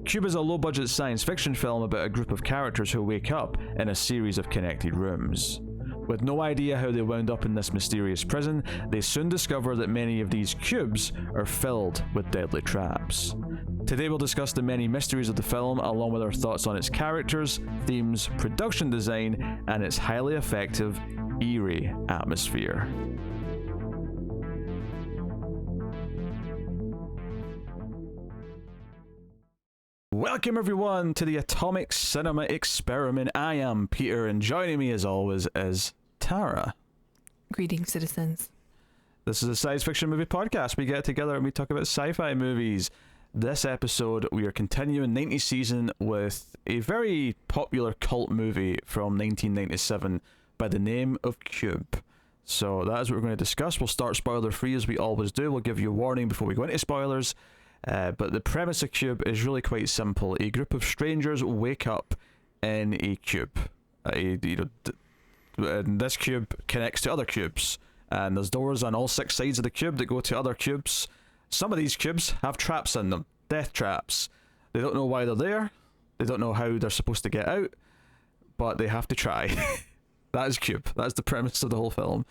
Cube is a low-budget science fiction film about a group of characters who wake up in a series of connected rooms. With no idea how they wound up in this mysterious prison, they soon discover that many of these cubes are filled with deadly traps. Today we'll discuss the many mysteries of the film, along with our thoughts on its characters, themes, production design, and its highly effective, eerie atmosphere. Welcome everyone to the Atomic Cinema Experiment. I am Peter, and joining me as always is Tara. Greetings, citizens. This is a science fiction movie podcast. We get together and we talk about sci-fi movies. This episode, we are continuing 90s season with a very popular cult movie from 1997 by the name of Cube. So that is what we're going to discuss. We'll start spoiler free as we always do. We'll give you a warning before we go into spoilers. But the premise of Cube is really quite simple. A group of strangers wake up in a cube. And this cube connects to other cubes. And there's doors on all 6 sides of the cube that go to other cubes. Some of these cubes have traps in them. Death traps. They don't know why they're there. They don't know how they're supposed to get out. But they have to try. That is Cube. That's the premise of the whole film.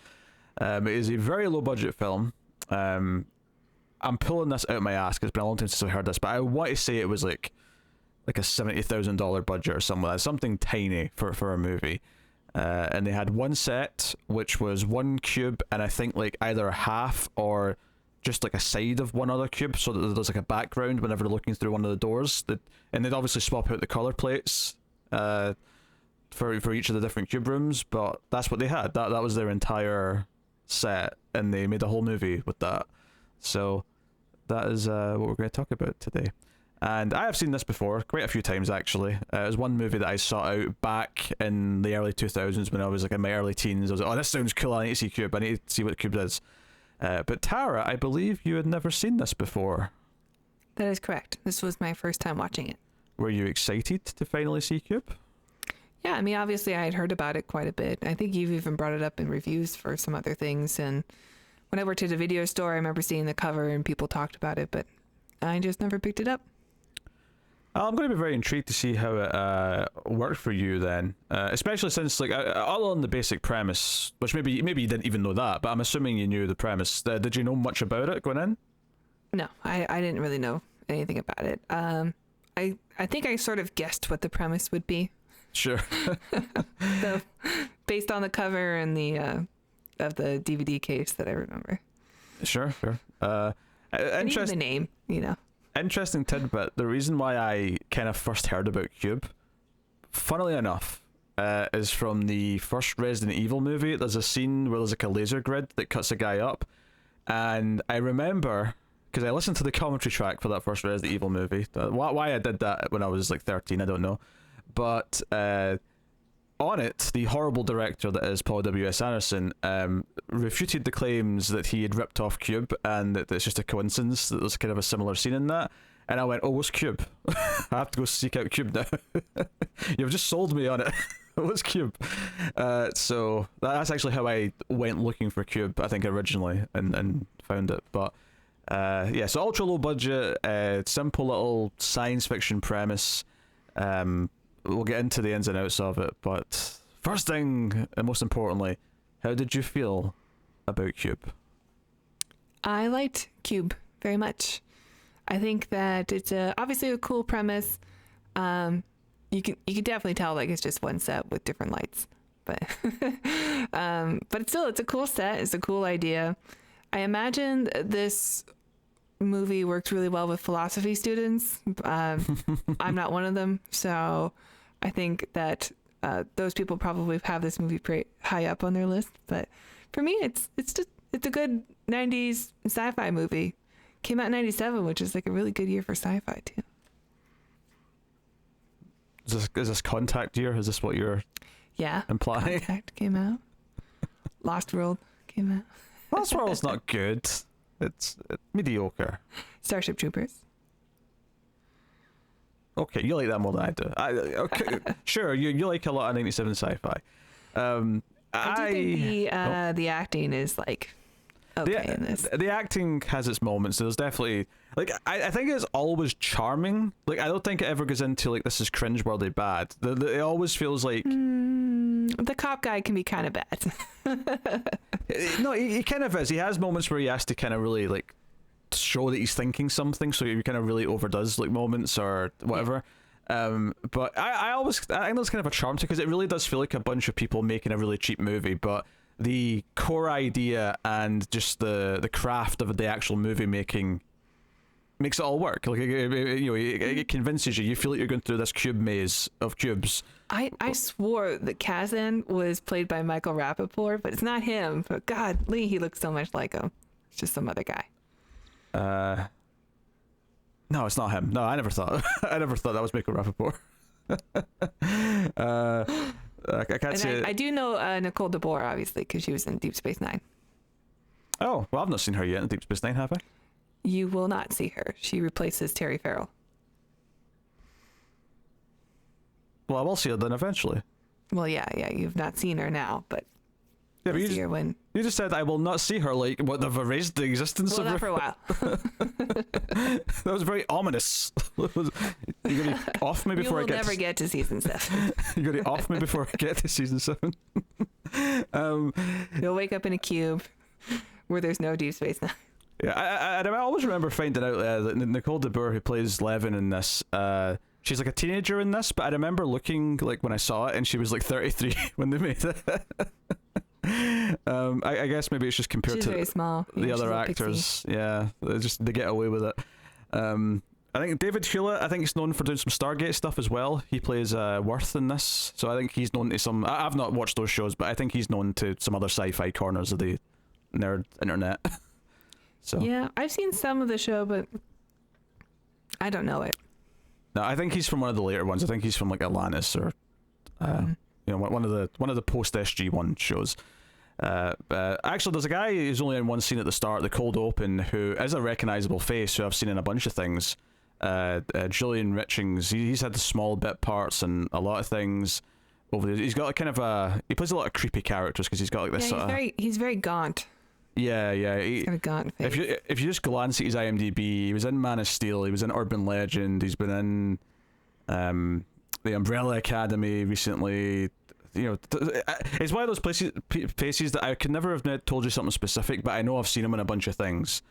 It is a very low budget film. I'm pulling this out my ass because it's been a long time since I heard this, but I want to say it was like a $70,000 budget or something like that, something tiny for a movie. And they had one set, which was one cube, and I think like either half or just like a side of one other cube, so that there's like a background whenever they're looking through one of the doors. And they'd obviously swap out the color plates for each of the different cube rooms, but that's what they had. That was their entire set, and they made a whole movie with that. So that is what we're going to talk about today. And I have seen this before, quite a few times actually. It was one movie that I sought out back in the early 2000s when I was like in my early teens. I was like, oh, this sounds cool, I need to see Cube, I need to see what Cube is. But Tara, I believe you had never seen this before. That is correct. This was my first time watching it. Were you excited to finally see Cube? Yeah, I mean, obviously I had heard about it quite a bit. I think you've even brought it up in reviews for some other things, and when I worked at a video store, I remember seeing the cover and people talked about it, but I just never picked it up. I'm going to be very intrigued to see how it worked for you then, especially since, like, other than the basic premise, which maybe you didn't even know that, but I'm assuming you knew the premise. Did you know much about it going in? No, I didn't really know anything about it. I think I sort of guessed what the premise would be. Sure. So, based on the cover and the of the DVD case that I remember. Sure. And even the name, you know. Interesting tidbit. The reason why I kind of first heard about Cube, funnily enough, is from the first Resident Evil movie. There's a scene where there's like a laser grid that cuts a guy up, and I remember, because I listened to the commentary track for that first Resident Evil movie. Why I did that when I was like 13, I don't know. But on it, the horrible director that is Paul W.S. Anderson refuted the claims that he had ripped off Cube and that it's just a coincidence that there's kind of a similar scene in that. And I went, oh, what's Cube? I have to go seek out Cube now. You've just sold me on it. What's Cube? So that's actually how I went looking for Cube, I think, originally, and found it. But yeah, so ultra low budget, simple little science fiction premise. We'll get into the ins and outs of it, but first thing, and most importantly, how did you feel about Cube? I liked Cube very much. I think that it's obviously a cool premise. You can definitely tell like it's just one set with different lights, but it's a cool set. It's a cool idea. I imagine this movie works really well with philosophy students. I'm not one of them, so I think that those people probably have this movie pretty high up on their list. But for me, it's a good 90s sci-fi movie. Came out in 97, which is like a really good year for sci-fi too. Is this Contact year? Is this what you're implying? Contact came out. Lost World came out. Lost World's not good. It's mediocre. Starship Troopers. Okay, you like that more than I do. Okay, sure, you like a lot of 97 sci-fi. I do think the acting is like okay in this. The acting has its moments. There's definitely like I think it's always charming. Like I don't think it ever goes into like this is cringeworthy bad. It always feels like The cop guy can be kind of bad. no, he kind of is. He has moments where he has to kind of really like show that he's thinking something, so he kind of really overdoes like moments or whatever. But I think there's kind of a charm to it because it really does feel like a bunch of people making a really cheap movie, but the core idea and just the craft of the actual movie making makes it all work. Like it convinces you. You feel like you're going through this cube maze of cubes. I swore that Kazan was played by Michael Rappaport, but it's not him. But God, Lee, he looks so much like him. It's just some other guy. No, it's not him. No, I never thought. I never thought that was Michael Rappaport. I can't say. I do know Nicole Boer, obviously, because she was in Deep Space Nine. Oh, well, I've not seen her yet in Deep Space Nine, have I? You will not see her. She replaces Terry Farrell. Well, I will see her then eventually. Well, yeah, you've not seen her now, but yeah, but you'll see her when. You just said I will not see her. Like, what, they've erased the existence of her? Not for a while. That was very ominous. You gonna off me before I get. You will never get to season 7. You gonna off me before I get to season 7. You'll wake up in a cube where there's no Deep Space Nine. Yeah, I always remember finding out that Nicole Boer, who plays Levin in this, she's like a teenager in this, but I remember looking like when I saw it, and she was like 33 when they made it. I guess maybe it's just compared she's to very small. the other actors. Yeah, they get away with it. I think David Hewlett, I think he's known for doing some Stargate stuff as well. He plays Worth in this, so I think he's known to some. I've not watched those shows, but I think he's known to some other sci-fi corners of the nerd internet. So yeah, I've seen some of the show, but I don't know it. No, I think he's from one of the later ones. I think he's from like Atlantis or you know, one of the post SG1 shows. Actually, there's a guy who's only in one scene at the start, the cold open, who is a recognizable face who I've seen in a bunch of things. Julian Richings. He's had the small bit parts and a lot of things over the. He's got like kind of he plays a lot of creepy characters because he's got like this. He's very gaunt. Yeah. He's got a gaunt face. If you just glance at his IMDb, he was in Man of Steel. He was in Urban Legend. He's been in the Umbrella Academy recently. You know, it's one of those faces that I could never have told you something specific, but I know I've seen him in a bunch of things.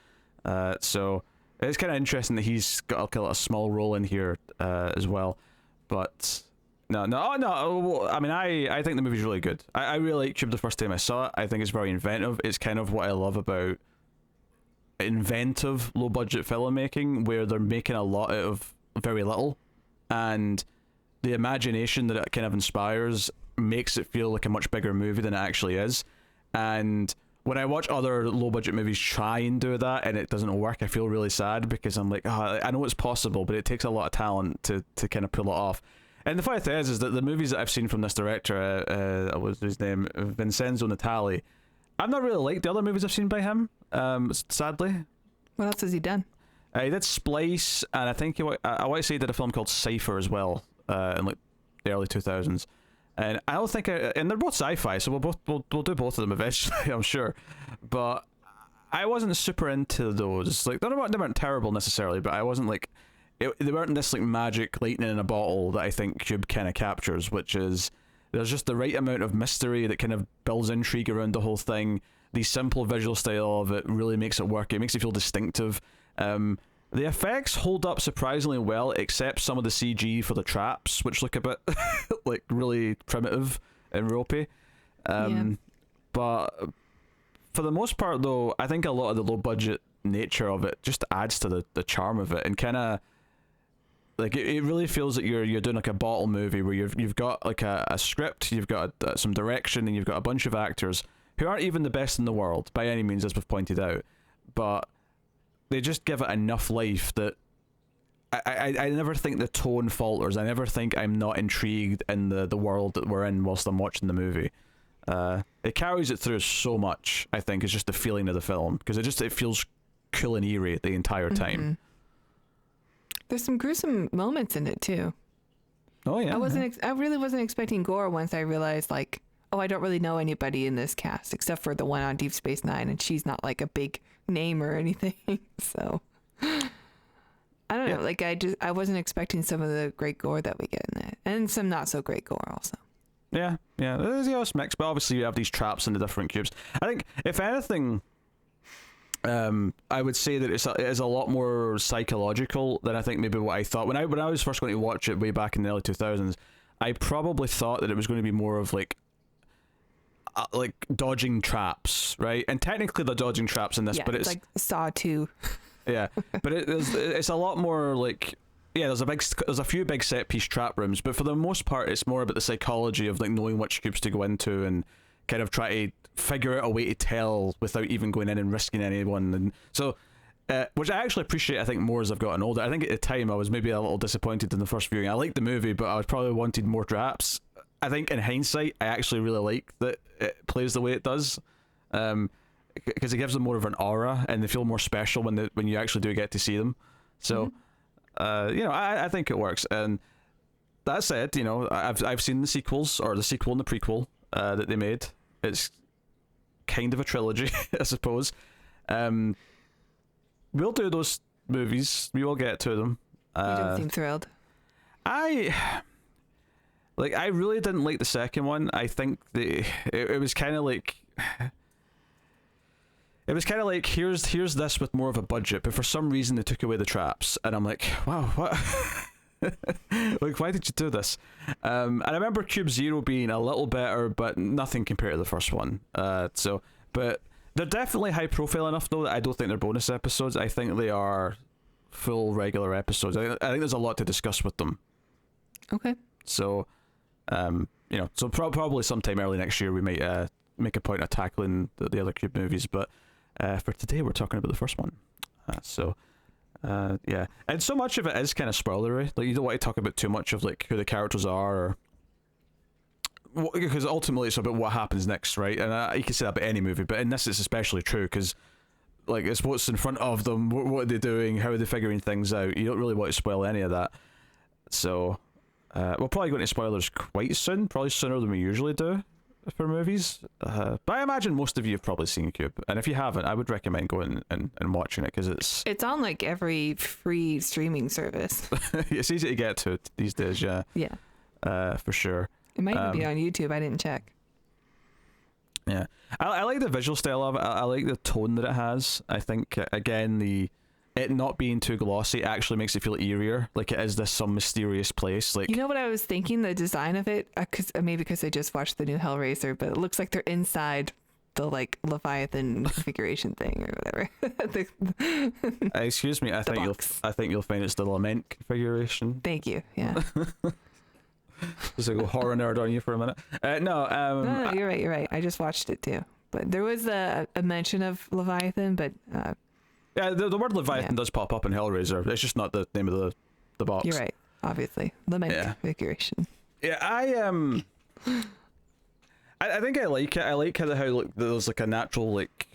So it's kind of interesting that he's got a small role in here as well. But no. I mean, I think the movie's really good. I really liked Cube the first time I saw it. I think it's very inventive. It's kind of what I love about inventive, low-budget filmmaking, where they're making a lot out of very little, and the imagination that it kind of inspires makes it feel like a much bigger movie than it actually is. And when I watch other low-budget movies try and do that and it doesn't work, I feel really sad because I'm like, I know it's possible, but it takes a lot of talent to kind of pull it off. And the funny thing is that the movies that I've seen from this director, what was his name, Vincenzo Natali, I've not really liked the other movies I've seen by him, sadly. What else has he done? He did Splice, and I think I want to say he did a film called Cypher as well, in like the early 2000s. And I don't think, and they're both sci-fi, so we'll do both of them eventually, I'm sure. But I wasn't super into those. Like they weren't terrible necessarily, but I wasn't like they weren't this like magic lightning in a bottle that I think Cube kind of captures, which is there's just the right amount of mystery that kind of builds intrigue around the whole thing. The simple visual style of it really makes it work. It makes it feel distinctive. The effects hold up surprisingly well, except some of the CG for the traps, which look a bit like really primitive and ropey. But for the most part, though, I think a lot of the low budget nature of it just adds to the charm of it, and kind of like it really feels like you're doing like a bottle movie where you've got like a script, you've got some direction, and you've got a bunch of actors who aren't even the best in the world by any means, as we've pointed out, but they just give it enough life that I never think the tone falters. I never think I'm not intrigued in the world that we're in whilst I'm watching the movie. It carries it through so much, I think. It's just the feeling of the film, because it feels cool and eerie the entire time. Mm-hmm. There's some gruesome moments in it too. Oh yeah. I really wasn't expecting gore once I realized, like, oh, I don't really know anybody in this cast except for the one on Deep Space Nine, and she's not like a big name or anything. So I don't know. Like I wasn't expecting some of the great gore that we get in it, and some not so great gore also. Yeah. It's mixed, but obviously you have these traps in the different cubes. I think if anything, I would say that it is a lot more psychological than I think maybe what I thought when I was first going to watch it way back in the early 2000s. I probably thought that it was going to be more of like dodging traps, right? And technically they're dodging traps in this, but it's like Saw 2. Yeah, but it's a lot more like, yeah, there's a few big set piece trap rooms, but for the most part it's more about the psychology of like knowing which cubes to go into and kind of try to figure out a way to tell without even going in and risking anyone. And so which I actually appreciate, I think, more as I've gotten older. I think at the time I was maybe a little disappointed in the first viewing. I liked the movie, but I was probably wanted more traps. I think in hindsight I actually really like that it plays the way it does, because it gives them more of an aura and they feel more special when you actually do get to see them. So I think it works. And that said, I've seen the sequels, or the sequel and the prequel that they made. It's kind of a trilogy, I suppose. We'll do those movies. We will get to them. You don't seem thrilled. I really didn't like the second one. I think it was kind of like here's this with more of a budget, but for some reason they took away the traps, and I'm like, wow, what? Like, why did you do this? And I remember Cube Zero being a little better, but nothing compared to the first one. But they're definitely high profile enough though that I don't think they're bonus episodes. I think they are full regular episodes. I think there's a lot to discuss with them. Okay. So, probably sometime early next year we might make a point of tackling the other Cube movies. But for today, we're talking about the first one. Yeah, and so much of it is kind of spoilery. Like, you don't want to talk about too much of like who the characters are, because ultimately it's about what happens next, right? And you can say that about any movie, but in this it's especially true because like it's what's in front of them, what are they doing, how are they figuring things out. You don't really want to spoil any of that. So we'll probably go into spoilers quite soon, probably sooner than we usually do for movies. But I imagine most of you have probably seen Cube, and if you haven't, I would recommend going and watching it because it's on like every free streaming service. It's easy to get to these days. Yeah. For sure. It might even be on YouTube. I didn't check. Yeah, I like the visual style of it. I like the tone that it has. I think again it not being too glossy actually makes it feel eerier, like it is some mysterious place. Like, you know what I was thinking, the design of it, because I just watched the new Hellraiser, but it looks like they're inside the like Leviathan configuration thing or whatever. Excuse me, I think you'll find it's the Lament configuration. Thank you. Yeah. Just a horror nerd on you for a minute. No, you're right. I just watched it too, but there was a mention of Leviathan, but yeah, the word Leviathan does pop up in Hellraiser. It's just not the name of the box. You're right. Obviously, Lament configuration. Yeah, I think I like it. I like how like there's like a natural like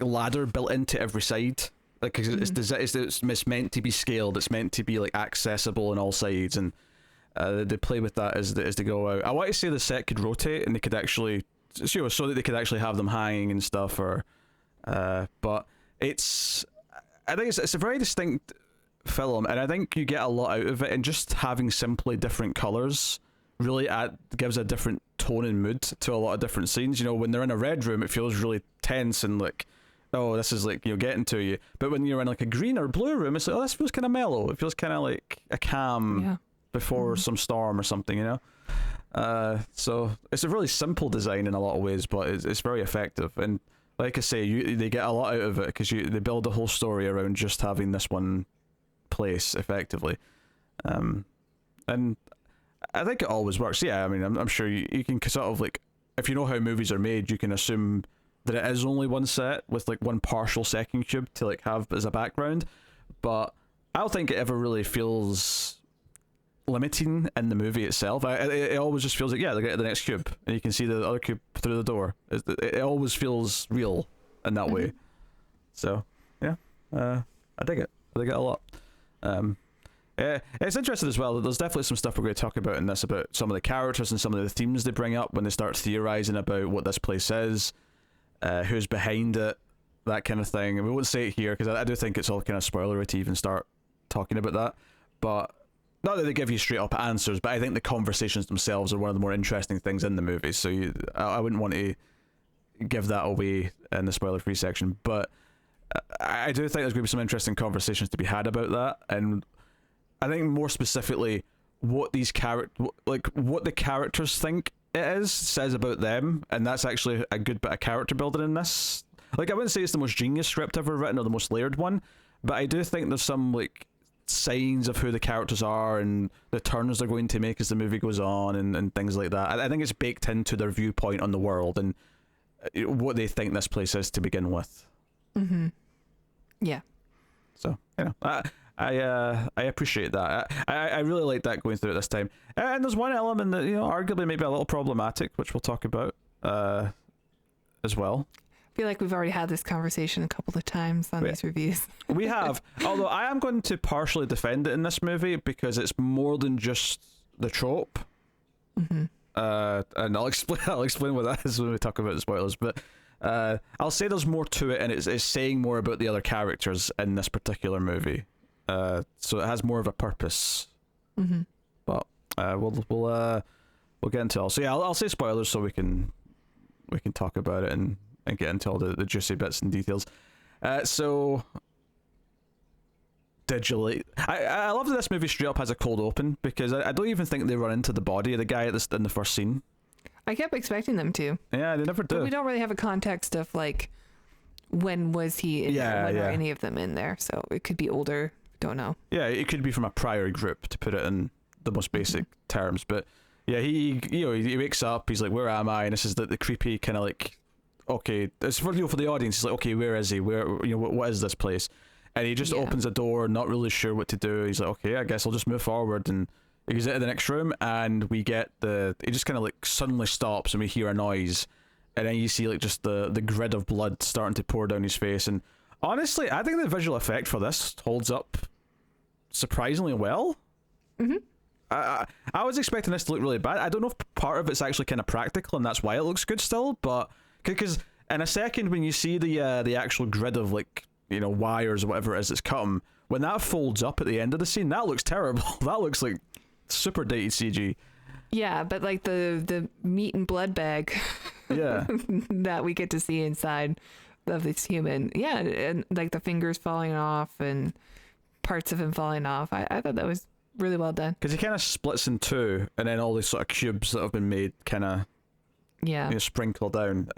ladder built into every side. Like, cause it's meant to be scaled. It's meant to be like accessible on all sides, and they play with that as they go out. I want to say the set could rotate, and they could actually, so that they could actually have them hanging and stuff. Or, but I think it's a very distinct film, and I think you get a lot out of it. And just having simply different colors really gives a different tone and mood to a lot of different scenes. You know, when they're in a red room, it feels really tense and like, oh, this is like, getting to you. But when you're in like a green or blue room, it's like, oh, this feels kind of mellow. It feels kind of like a calm before some storm or something, you know? So it's a really simple design in a lot of ways, but it's very effective. And like I say, they get a lot out of it because they build the whole story around just having this one place effectively. And I think it always works. Yeah, I mean, I'm sure you can sort of like, if you know how movies are made, you can assume that it is only one set with like one partial second cube to like have as a background, but I don't think it ever really feels limiting in the movie itself. It always just feels like, yeah, they're getting the next cube and you can see the other cube through the door. It always feels real in that way. So yeah, I dig it a lot. It's interesting as well that there's definitely some stuff we're going to talk about in this, about some of the characters and some of the themes they bring up when they start theorizing about what this place is, who's behind it, that kind of thing. And we won't say it here because I do think it's all kind of spoilery to even start talking about that. But not that they give you straight up answers, but I think the conversations themselves are one of the more interesting things in the movie. So I wouldn't want to give that away in the spoiler-free section. But I do think there's going to be some interesting conversations to be had about that. And I think more specifically, what these what the characters think it is says about them, and that's actually a good bit of character building in this. Like, I wouldn't say it's the most genius script ever written or the most layered one, but I do think there's some like signs of who the characters are and the turns they're going to make as the movie goes on and things like that. I think it's baked into their viewpoint on the world and what they think this place is to begin with. Mm-hmm. Yeah. So, I appreciate that. I really like that going through it this time. And there's one element that, arguably may be a little problematic, which we'll talk about as well. I feel like we've already had this conversation a couple of times on these reviews. We have. Although I am going to partially defend it in this movie because it's more than just the trope. Mm-hmm. And I'll explain what that is when we talk about the spoilers. But I'll say there's more to it, and it's saying more about the other characters in this particular movie. So it has more of a purpose. Mm-hmm. But we'll get into it all. So yeah, I'll say spoilers so we can talk about it and get into all the juicy bits and details. So digitally, I love that this movie straight up has a cold open because I don't even think they run into the body of the guy in the first scene. I kept expecting them to. Yeah, they never do. But we don't really have a context of like when was he in there, when are any of them in there, so it could be older, don't know. Yeah, it could be from a prior group, to put it in the most basic terms. But yeah, he wakes up, he's like, where am I? And this is the creepy kind of like, okay, it's for the audience. He's like, okay, where is he? Where, what is this place? And he just opens a door, not really sure what to do. He's like, okay, I guess I'll just move forward. And he goes into the next room, and we get it just kind of like suddenly stops, and we hear a noise, and then you see like just the grid of blood starting to pour down his face. And honestly, I think the visual effect for this holds up surprisingly well. Mm-hmm. I was expecting this to look really bad. I don't know if part of it's actually kind of practical, and that's why it looks good still, but because in a second when you see the actual grid of like wires or whatever it is that's cut him, when that folds up at the end of the scene, that looks terrible. That looks like super dated CG. Yeah, but like the meat and blood bag that we get to see inside of this human, and like the fingers falling off and parts of him falling off, I thought that was really well done. Because he kind of splits in two, and then all these sort of cubes that have been made kind of sprinkle down.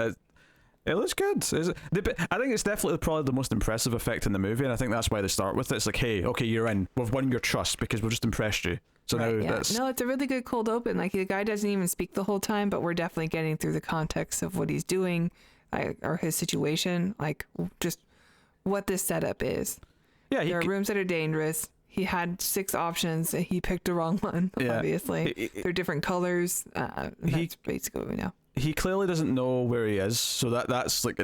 It looks good. I think it's definitely probably the most impressive effect in the movie, and I think that's why they start with it. It's like, hey, okay, you're in. We've won your trust because we've just impressed you. So now it's a really good cold open. Like, the guy doesn't even speak the whole time, but we're definitely getting through the context of what he's doing, or his situation, like just what this setup is. Yeah, there are rooms that are dangerous. He had 6 options, and he picked the wrong one. Yeah. Obviously, they're different colors. That's basically what we know. He clearly doesn't know where he is, so that's like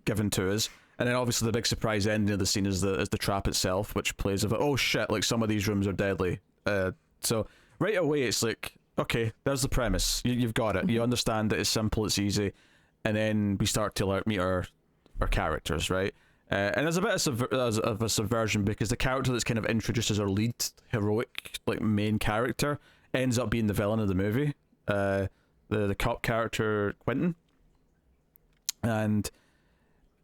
given to us. And then obviously the big surprise ending of the scene is the trap itself, which plays of oh shit, like some of these rooms are deadly. So right away it's like, okay, there's the premise. You've got it. You understand that it's simple, it's easy, and then we start to meet our characters, right? And there's a bit of a subversion because the character that's kind of introduced as our lead heroic like main character ends up being the villain of the movie. The cop character Quentin, and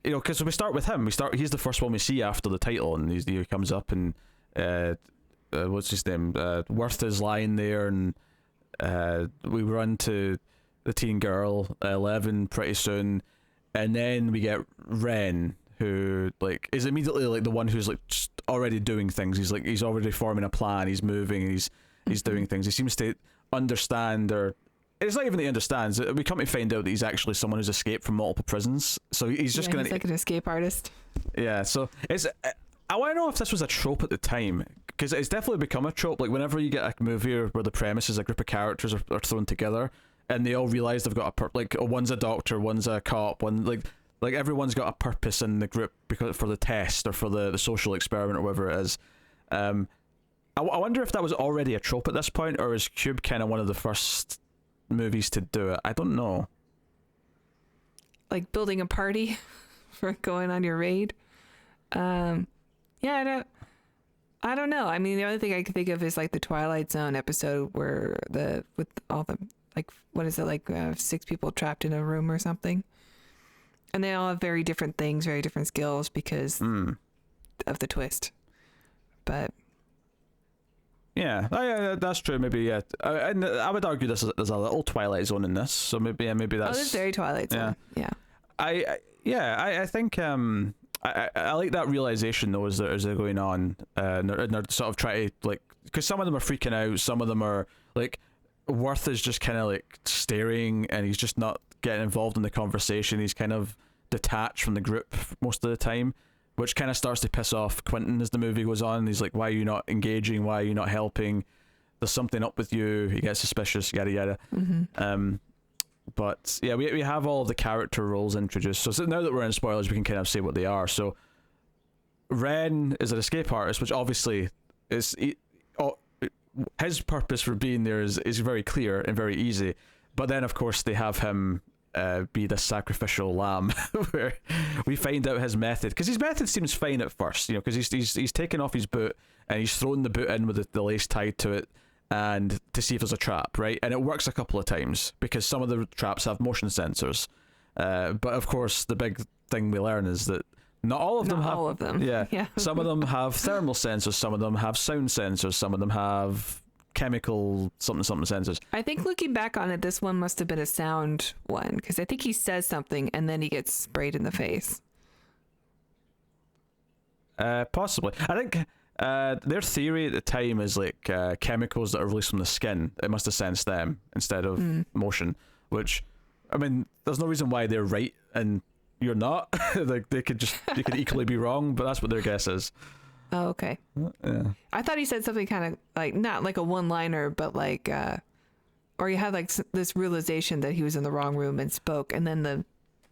because we start with him. He's the first one we see after the title, and he comes up, and what's his name? Worth is lying there, and we run to the teen girl 11 pretty soon, and then we get Ren, who is immediately like the one who's like just already doing things. He's already forming a plan. He's moving. He's doing things. He seems to understand, or it's not even that he understands. We come to find out that he's actually someone who's escaped from multiple prisons. So he's just he's like an escape artist. Yeah. So I want to know if this was a trope at the time, because it's definitely become a trope. Like whenever you get a movie where the premise is a group of characters are thrown together, and they all realize they've got one's a doctor, one's a cop, one like everyone's got a purpose in the group because for the test or for the social experiment or whatever it is. I wonder if that was already a trope at this point, or is Cube kind of one of the first movies to do it? I don't know. Like building a party for going on your raid. Yeah, I don't know. I mean, the only thing I can think of is like the Twilight Zone episode where with all the, like, what is it, like 6 people trapped in a room or something, and they all have very different things, very different skills because of the twist. But yeah, that's true. Maybe and I would argue there's a little Twilight Zone in this, so maybe that's. Oh, it's very Twilight Zone. Yeah. I think I like that realization though as they're going on, and they're sort of trying to, like, because some of them are freaking out, some of them are like, Worth is just kind of like staring and he's just not getting involved in the conversation. He's kind of detached from the group most of the time, which kind of starts to piss off Quentin as the movie goes on. He's like, why are you not engaging? Why are you not helping? There's something up with you. He gets suspicious, yada yada. But yeah, we have all of the character roles introduced. So now that we're in spoilers, we can kind of say what they are. So Ren is an escape artist, which obviously is his purpose for being there is very clear and very easy. But then of course they have him be the sacrificial lamb, where we find out his method, because his method seems fine at first, you know, because he's taken off his boot and he's thrown the boot in with the lace tied to it, and to see if there's a trap, right? And it works a couple of times because some of the traps have motion sensors, but of course the big thing we learn is that not all of them have. All of them. Yeah. Some of them have thermal sensors, some of them have sound sensors, some of them have chemical something sensors. I think looking back on it, this one must have been a sound one, because I think he says something and then he gets sprayed in the face. Possibly. I think their theory at the time is like chemicals that are released from the skin. It must have sensed them instead of motion, which, I mean, there's no reason why they're right and you're not. Like they could equally be wrong, but that's what their guess is. Oh, okay. Yeah. I thought he said something kind of like, not like a one-liner, but like, or he had like this realization that he was in the wrong room and spoke, and then the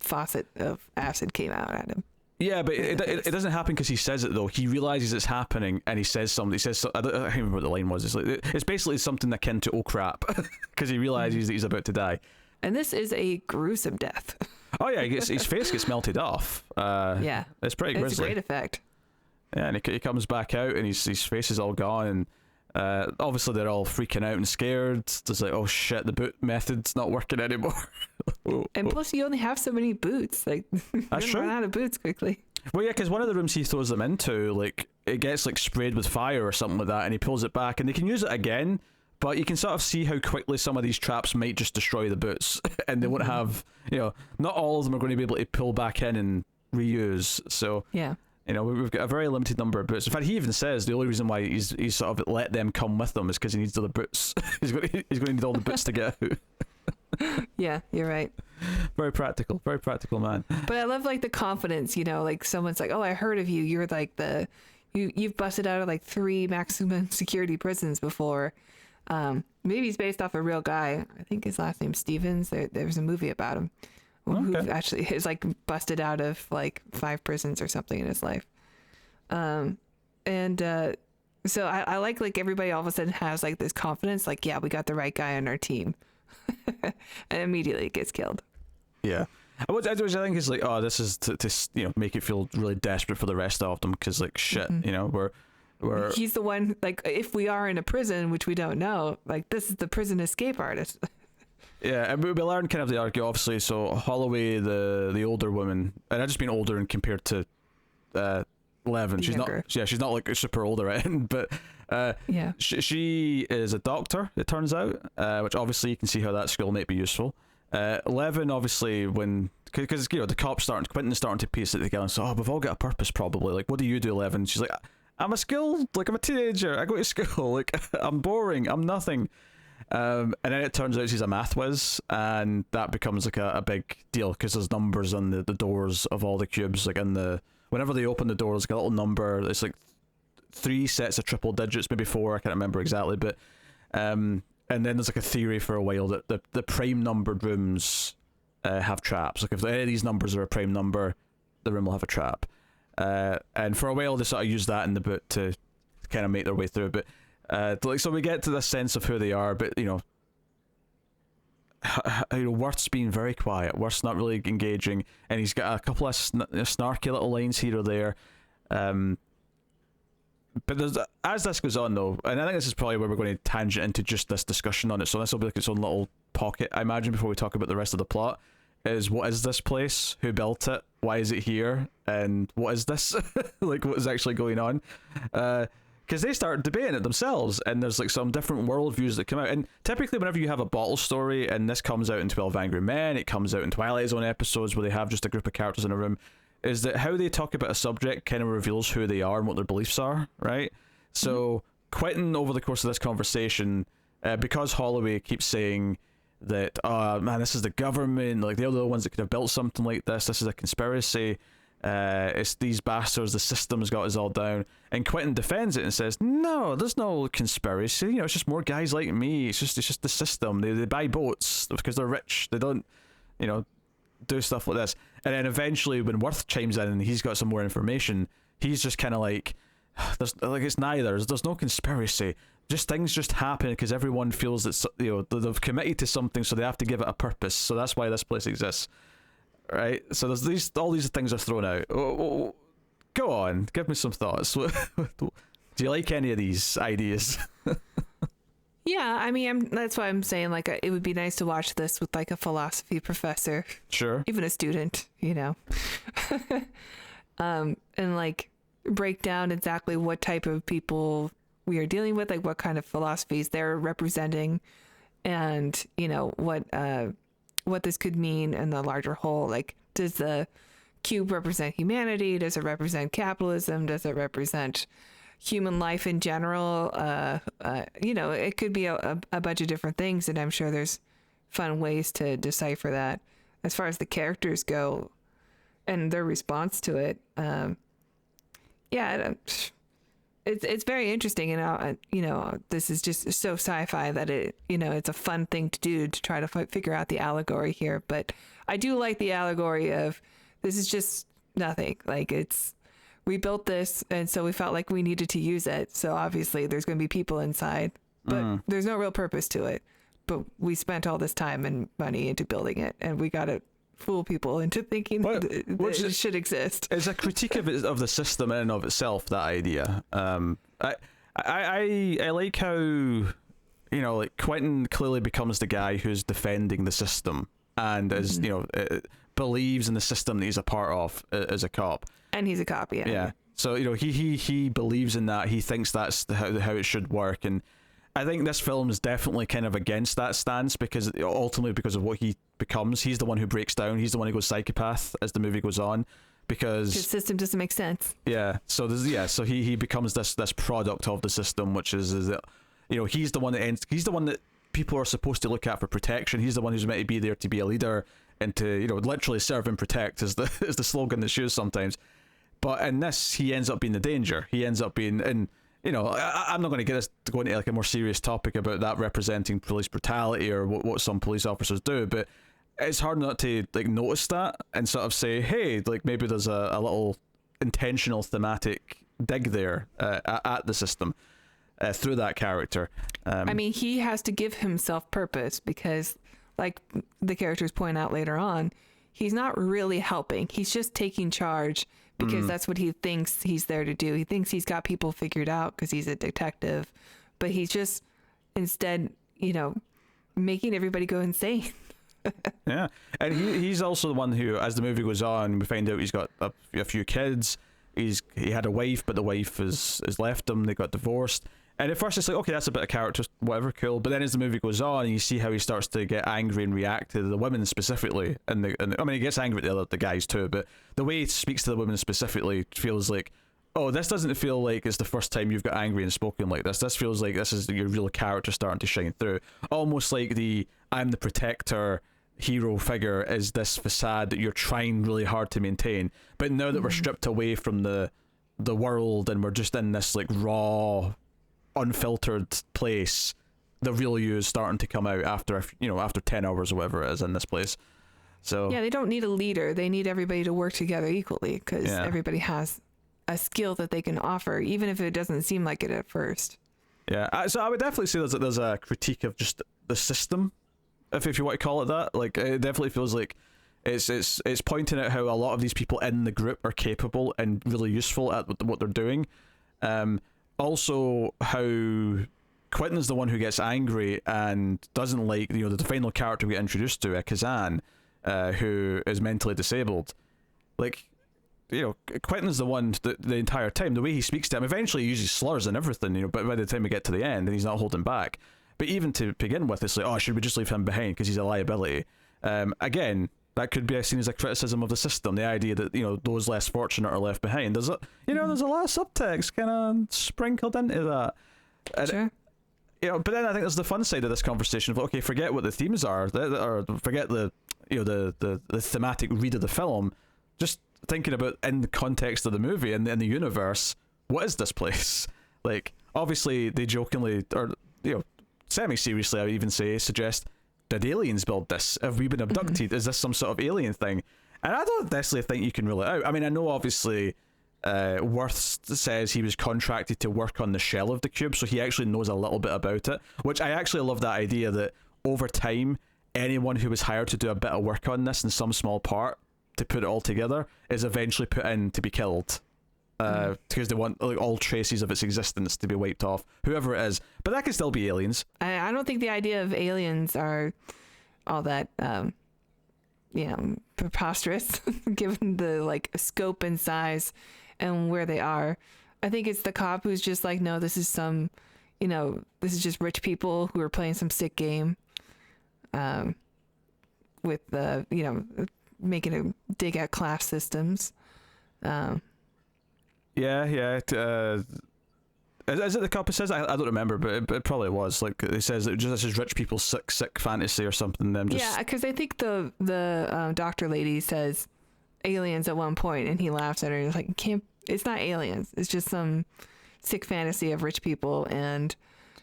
faucet of acid came out at him. Yeah, but it doesn't happen because he says it though. He realizes it's happening and he says something. He says, I can't remember what the line was. It's basically something akin to "oh crap," because he realizes that he's about to die. And this is a gruesome death. Oh yeah, his face gets melted off. Yeah, it's pretty grisly. It's a great effect. Yeah, and he comes back out and his face is all gone, and obviously they're all freaking out and scared. There's like, oh shit, the boot method's not working anymore. And plus you only have so many boots. Like, that's true. Run out of boots quickly. Well, yeah, because one of the rooms he throws them into, like, it gets like sprayed with fire or something like that, and he pulls it back, and they can use it again, but you can sort of see how quickly some of these traps might just destroy the boots, and they won't have, you know, not all of them are going to be able to pull back in and reuse. So yeah. You know, we've got a very limited number of boots. In fact, he even says the only reason why he's sort of let them come with them is because he needs other boots. he's going to need all the boots to get out. Yeah, you're right. Very practical man. But I love like the confidence, you know, like someone's like, oh, I heard of you. You're like you've busted out of like 3 maximum security prisons before. Maybe he's based off a real guy. I think his last name's Stevens. There's a movie about him. Who actually is like busted out of like 5 prisons or something in his life. So I like everybody all of a sudden has like this confidence, like, yeah, we got the right guy on our team. And immediately it gets killed. Yeah. Which I think is like, oh, this is to you know, make it feel really desperate for the rest of them, because like shit, you know, we're he's the one, like, if we are in a prison, which we don't know, like, this is the prison escape artist. Yeah, and we learn kind of the arc, obviously. So Holloway, the older woman, and I just mean older and compared to Levin. She's younger. she's not like super old, right? But yeah, she is a doctor, it turns out, which obviously you can see how that skill might be useful. Levin, obviously, because you know, the cops Quentin's starting to piece it together and say, oh, we've all got a purpose probably. Like, what do you do, Levin? She's like, I'm a teenager. I go to school. Like, I'm boring. I'm nothing. And then it turns out she's a math whiz, and that becomes like a big deal because there's numbers on the doors of all the cubes. Like whenever they open the door, there's like a little number. It's like 3 sets of triple digits, maybe 4. I can't remember exactly, but and then there's like a theory for a while that the prime numbered rooms have traps. Like if any of these numbers are a prime number, the room will have a trap. And for a while they sort of use that in the book to kind of make their way through. But Like, so we get to this sense of who they are, but Worth's being very quiet. Worth's not really engaging, and he's got a couple of snarky little lines here or there. But as this goes on, though, and I think this is probably where we're going to tangent into just this discussion on it. So this will be like its own little pocket, I imagine, before we talk about the rest of the plot. Is what is this place? Who built it? Why is it here? And what is this? Like, what is actually going on? Because they start debating it themselves, and there's like some different worldviews that come out. And typically, whenever you have a bottle story, and this comes out in 12 Angry Men, it comes out in Twilight's own episodes where they have just a group of characters in a room, is that how they talk about a subject kind of reveals who they are and what their beliefs are, right? So Quentin, over the course of this conversation, because Holloway keeps saying that, oh man, this is the government, like they're the ones that could have built something like this is a conspiracy, it's these bastards, the system's got us all down, and Quentin defends it and says, no, there's no conspiracy, it's just more guys like me, it's just the system, they buy boats because they're rich, they don't do stuff like this. And then eventually when Worth chimes in and he's got some more information, he's just kind of like, it's neither, there's no conspiracy, just things just happen because everyone feels that they've committed to something, so they have to give it a purpose, so that's why this place exists, right? So there's all these things are thrown out. Go on, give me some thoughts. Do you like any of these ideas? Yeah, I mean, that's why I'm saying, like, it would be nice to watch this with, like, a philosophy professor. Sure. Even a student, and, like, break down exactly what type of people we are dealing with, like, what kind of philosophies they're representing, and, what this could mean in the larger whole. Like, does the cube represent humanity? Does it represent capitalism? Does it represent human life in general? It could be a bunch of different things, and I'm sure there's fun ways to decipher that. As far as the characters go and their response to it, it's very interesting, and this is just so sci-fi that it's a fun thing to do to try to figure out the allegory here. But I do like the allegory of this is just nothing, like we built this, and so we felt like we needed to use it. So obviously there's going to be people inside, but there's no real purpose to it. But we spent all this time and money into building it, and we got to fool people into thinking that it should exist. It's a critique of the system in and of itself, that idea. I like how, like Quentin clearly becomes the guy who's defending the system and is, believes in the system that he's a part of as a cop. And he's a cop, yeah. Yeah. So, he believes in that. He thinks that's how it should work. And I think this film is definitely kind of against that stance, because ultimately because of what he becomes. He's the one who breaks down. He's the one who goes psychopath as the movie goes on, because the system doesn't make sense. Yeah. So so he becomes this product of the system, which is that, he's the one he's the one that people are supposed to look at for protection. He's the one who's meant to be there to be a leader and to, literally serve and protect is the slogan that's used sometimes. But in this, he ends up being the danger. He ends up being, and I'm not going to go into like a more serious topic about that representing police brutality or what some police officers do, but it's hard not to like notice that and sort of say, hey, like maybe there's a little intentional thematic dig there at the system through that character. I mean, he has to give himself purpose, because like the characters point out later on, he's not really helping. He's just taking charge because that's what he thinks he's there to do. He thinks he's got people figured out because he's a detective, but he's just instead, making everybody go insane. Yeah, and he's also the one who, as the movie goes on, we find out he's got a few kids. He had a wife, but the wife has left him. They got divorced. And at first it's like, okay, that's a bit of character, whatever, cool. But then as the movie goes on, and you see how he starts to get angry and react to the women specifically, and I mean, he gets angry at the guys too, but the way he speaks to the women specifically feels like, oh, this doesn't feel like it's the first time you've got angry and spoken like this. This feels like this is your real character starting to shine through. Almost like I'm the protector hero figure is this facade that you're trying really hard to maintain. But now that we're stripped away from the world and we're just in this like raw, unfiltered place, the real you is starting to come out after 10 hours or whatever it is in this place. So yeah, they don't need a leader. They need everybody to work together equally, because everybody has a skill that they can offer, even if it doesn't seem like it at first. Yeah, so I would definitely say there's a critique of just the system, if you want to call it that. Like, it definitely feels like it's pointing out how a lot of these people in the group are capable and really useful at what they're doing. Also, how Quentin's the one who gets angry and doesn't like, the final character we get introduced to, Kazan, who is mentally disabled. Like, Quentin's the one that the entire time, the way he speaks to him, eventually he uses slurs and everything, but by the time we get to the end, and he's not holding back. But even to begin with, it's like, oh, should we just leave him behind because he's a liability? Again, that could be seen as a criticism of the system, the idea that, those less fortunate are left behind. There's a, there's a lot of subtext kind of sprinkled into that. Sure. But then I think there's the fun side of this conversation of, okay, forget what the themes are, or forget the thematic read of the film, just thinking about in the context of the movie and in the universe, what is this place? Like, obviously they jokingly, or semi-seriously, I would even suggest, did aliens build this? Have we been abducted? Is this some sort of alien thing? And I don't necessarily think you can rule it out. I mean, I know obviously Worth says he was contracted to work on the shell of the cube, so he actually knows a little bit about it, which I actually love that idea that over time, anyone who was hired to do a bit of work on this in some small part to put it all together is eventually put in to be killed, because they want all traces of its existence to be wiped off, whoever it is. But that could still be aliens. I don't think the idea of aliens are all that preposterous given the scope and size and where they are. I think it's the cop who's just like, no, this is this is just rich people who are playing some sick game with making a dig at class systems. Is it the cop who says? I don't remember, but it probably was. Like, it says that this is rich people's sick fantasy or something. Yeah, because I think the doctor lady says aliens at one point, and he laughs at her. He's like, it's not aliens. It's just some sick fantasy of rich people. And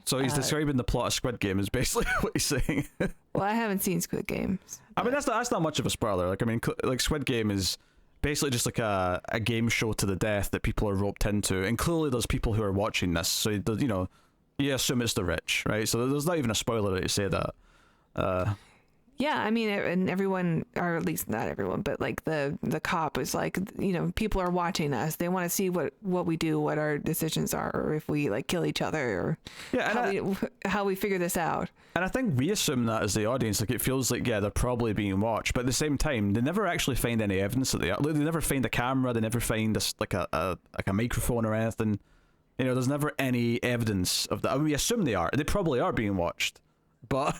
so he's describing the plot of Squid Game is basically what he's saying. Well, I haven't seen Squid Game. I mean, that's not much of a spoiler. Like, I mean, Squid Game is basically just like a game show to the death that people are roped into, and clearly there's people who are watching this, so you assume it's the rich, right? So there's not even a spoiler that you say that. Yeah, I mean, and everyone, or at least not everyone, but the cop is like, people are watching us. They want to see what we do, what our decisions are, or if we kill each other, or how we figure this out. And I think we assume that as the audience, it feels like, they're probably being watched, but at the same time, they never actually find any evidence that they are. They never find a camera. They never find a microphone or anything. There's never any evidence of that. I mean, we assume they are. They probably are being watched, but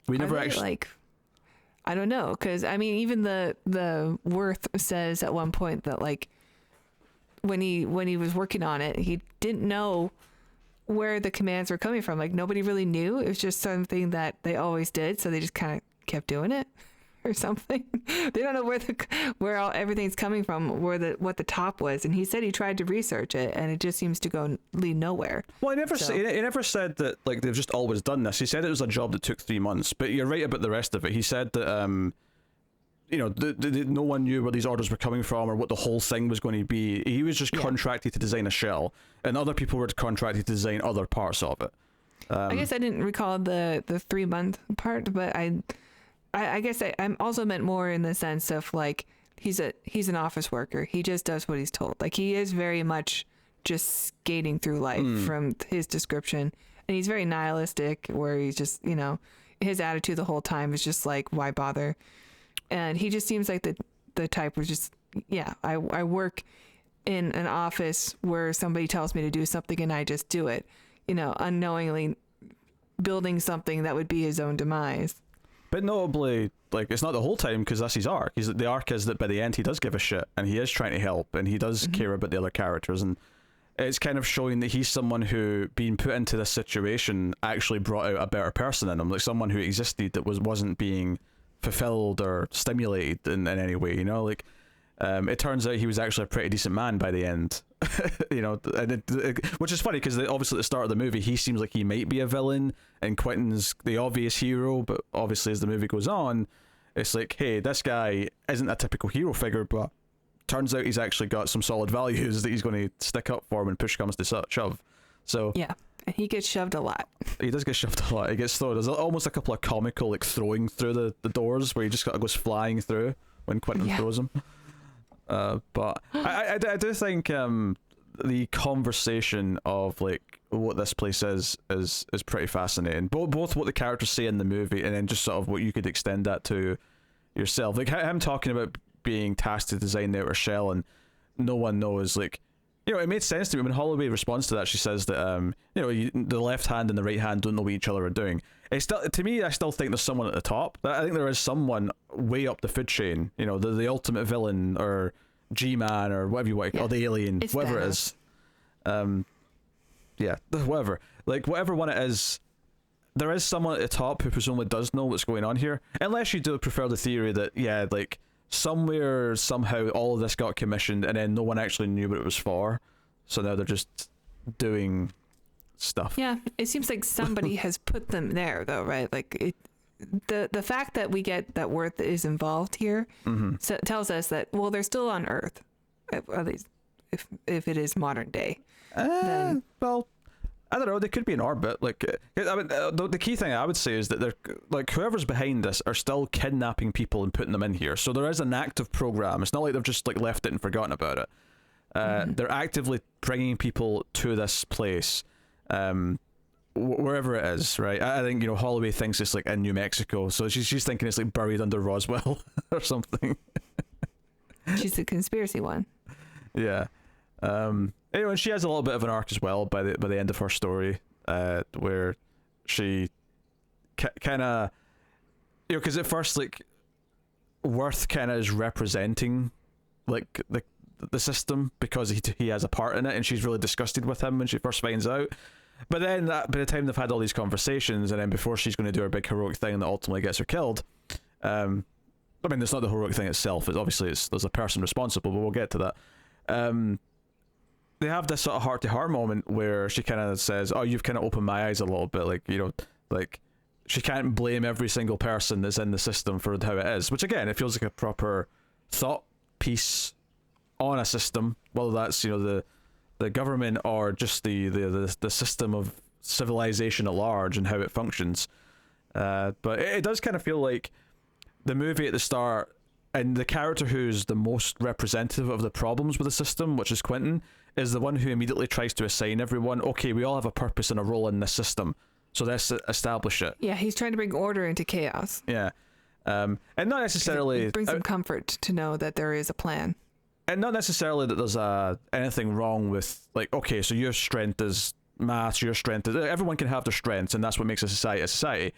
we never actually I don't know, because I mean, even the Worth says at one point that when he was working on it, he didn't know where the commands were coming from. Nobody really knew. It was just something that they always did, so they just kind of kept doing it or something. They don't know where everything's coming from, what the top was. And he said he tried to research it, and it just seems to lead nowhere. Well, he never said that they've just always done this. He said it was a job that took 3 months. But you're right about the rest of it. He said that no one knew where these orders were coming from or what the whole thing was going to be. He was just contracted to design a shell, and other people were contracted to design other parts of it. I guess I didn't recall the 3 month part, but I guess I'm also meant more in the sense of he's an office worker. He just does what he's told. He is very much just skating through life from his description, and he's very nihilistic, where he's just his attitude the whole time is just why bother. And he just seems like the type who's just, I work in an office where somebody tells me to do something and I just do it, unknowingly building something that would be his own demise. But notably, it's not the whole time, because that's his arc. The arc is that by the end he does give a shit, and he is trying to help, and he does care about the other characters, and it's kind of showing that he's someone who, being put into this situation, actually brought out a better person in him, someone who existed that wasn't being fulfilled or stimulated in any way, it turns out he was actually a pretty decent man by the end. Which is funny, because obviously at the start of the movie he seems like he might be a villain and Quentin's the obvious hero, but obviously as the movie goes on, it's hey, this guy isn't a typical hero figure, but turns out he's actually got some solid values that he's going to stick up for when push comes to shove. So yeah, And he gets shoved a lot. He does get shoved a lot. He gets thrown. There's almost a couple of comical like throwing through the doors where he just goes flying through when Quentin throws him. But I do think the conversation of like what this place is pretty fascinating. Both what the characters say in the movie and then just sort of what you could extend that to yourself. Like him talking about being tasked to design the outer shell and no one knows, like, you know, it made sense to me when Holloway responds to that. She says that you know, the left hand and the right hand don't know what each other are doing. It's still, to me, I still think there's someone at the top. I think there is someone way up the food chain, you know, the ultimate villain or G-Man or whatever you want to call, or the alien, it's whatever Thanos. it is. Yeah, whatever. Like, whatever one it is, there is someone at the top who presumably does know what's going on here. Unless you do prefer the theory that, yeah, like, somewhere, somehow, all of this got commissioned and then no one actually knew what it was for. So now they're just doing stuff. Yeah, it seems like somebody has put them there, though, right? Like, the fact that we get that Worth is involved here tells us that, well, they're still on Earth, at least if it is modern day. Then, well, I don't know. They could be in orbit. Like, I mean, the key thing I would say is that they're like, whoever's behind this are still kidnapping people and putting them in here. So there is an active program. It's not like they've just like left it and forgotten about it. They're actively bringing people to this place, wherever it is. Right. I think, you know, Holloway thinks it's like in New Mexico, so she's thinking it's like buried under Roswell or something. she's the conspiracy one. Yeah. Anyway, she has a little bit of an arc as well by the end of her story, where she kind of, you know, because at first, like, Worth kind of is representing like the system because he has a part in it, and she's really disgusted with him when she first finds out. But then by the time they've had all these conversations, and then before she's going to do her big heroic thing that ultimately gets her killed, I mean, it's not the heroic thing itself. It's obviously there's a person responsible, but we'll get to that. They have this sort of heart-to-heart moment where she kind of says, oh, you've kind of opened my eyes a little bit. Like, you know, like, she can't blame every single person that's in the system for how it is. Which, again, it feels like a proper thought piece on a system, whether that's, you know, the government or just the system of civilization at large and how it functions. But it does kind of feel like the movie at the start, and the character who's the most representative of the problems with the system, which is Quentin, is the one who immediately tries to assign everyone, okay, we all have a purpose and a role in this system, so let's establish it. Yeah, he's trying to bring order into chaos. Yeah. And not necessarily... It brings some comfort to know that there is a plan. And not necessarily that there's anything wrong with, like, okay, so your strength is maths, your strength is... Everyone can have their strengths, and that's what makes a society.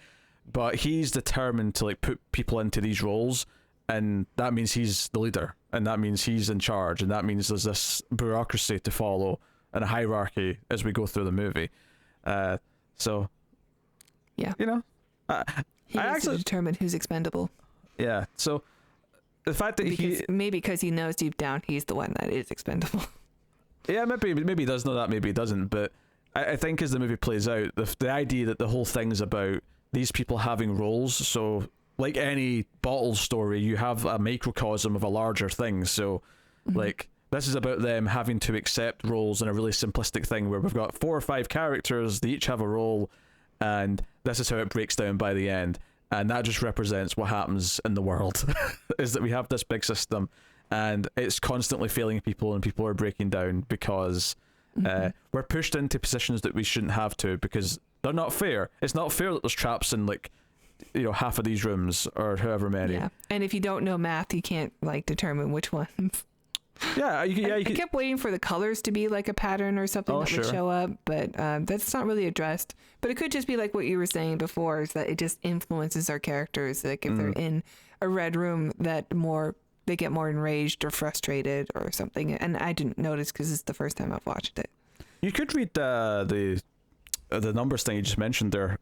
But he's determined to, like, put people into these roles, and that means he's the leader, and that means he's in charge, and that means there's this bureaucracy to follow and a hierarchy as we go through the movie. So, yeah, you know, he needs to determine who's expendable. Yeah, so the fact that maybe because he knows deep down he's the one that is expendable. Yeah, maybe he does know that, maybe he doesn't, but I think as the movie plays out, the idea that the whole thing's about these people having roles, so like any bottle story, you have a microcosm of a larger thing. So, like, this is about them having to accept roles in a really simplistic thing where we've got 4 or 5 characters, they each have a role, and this is how it breaks down by the end. And that just represents what happens in the world, is that we have this big system, and it's constantly failing people, and people are breaking down because we're pushed into positions that we shouldn't have to, because they're not fair. It's not fair that there's traps in, like, you know, half of these rooms or however many. Yeah, and if you don't know math, you can't, like, determine which ones. Yeah, I kept waiting for the colors to be like a pattern or something would show up, but that's not really addressed. But it could just be like what you were saying before, is that it just influences our characters. Like if they're in a red room, they get more enraged or frustrated or something. And I didn't notice because it's the first time I've watched it. You could read the numbers thing you just mentioned there.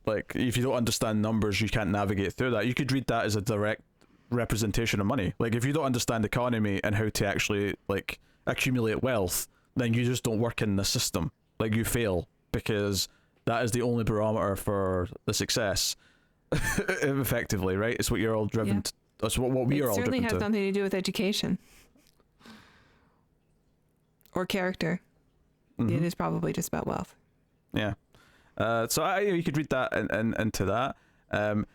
Like, if you don't understand numbers, you can't navigate through that. You could read that as a direct representation of money. Like, if you don't understand economy and how to actually, like, accumulate wealth, then you just don't work in the system. Like, you fail, because that is the only barometer for the success. Effectively, right? It's what you're all driven to. That's what we are all driven to. It certainly has something to do with education or character. It is probably just about wealth. Yeah. So you could read that into that. And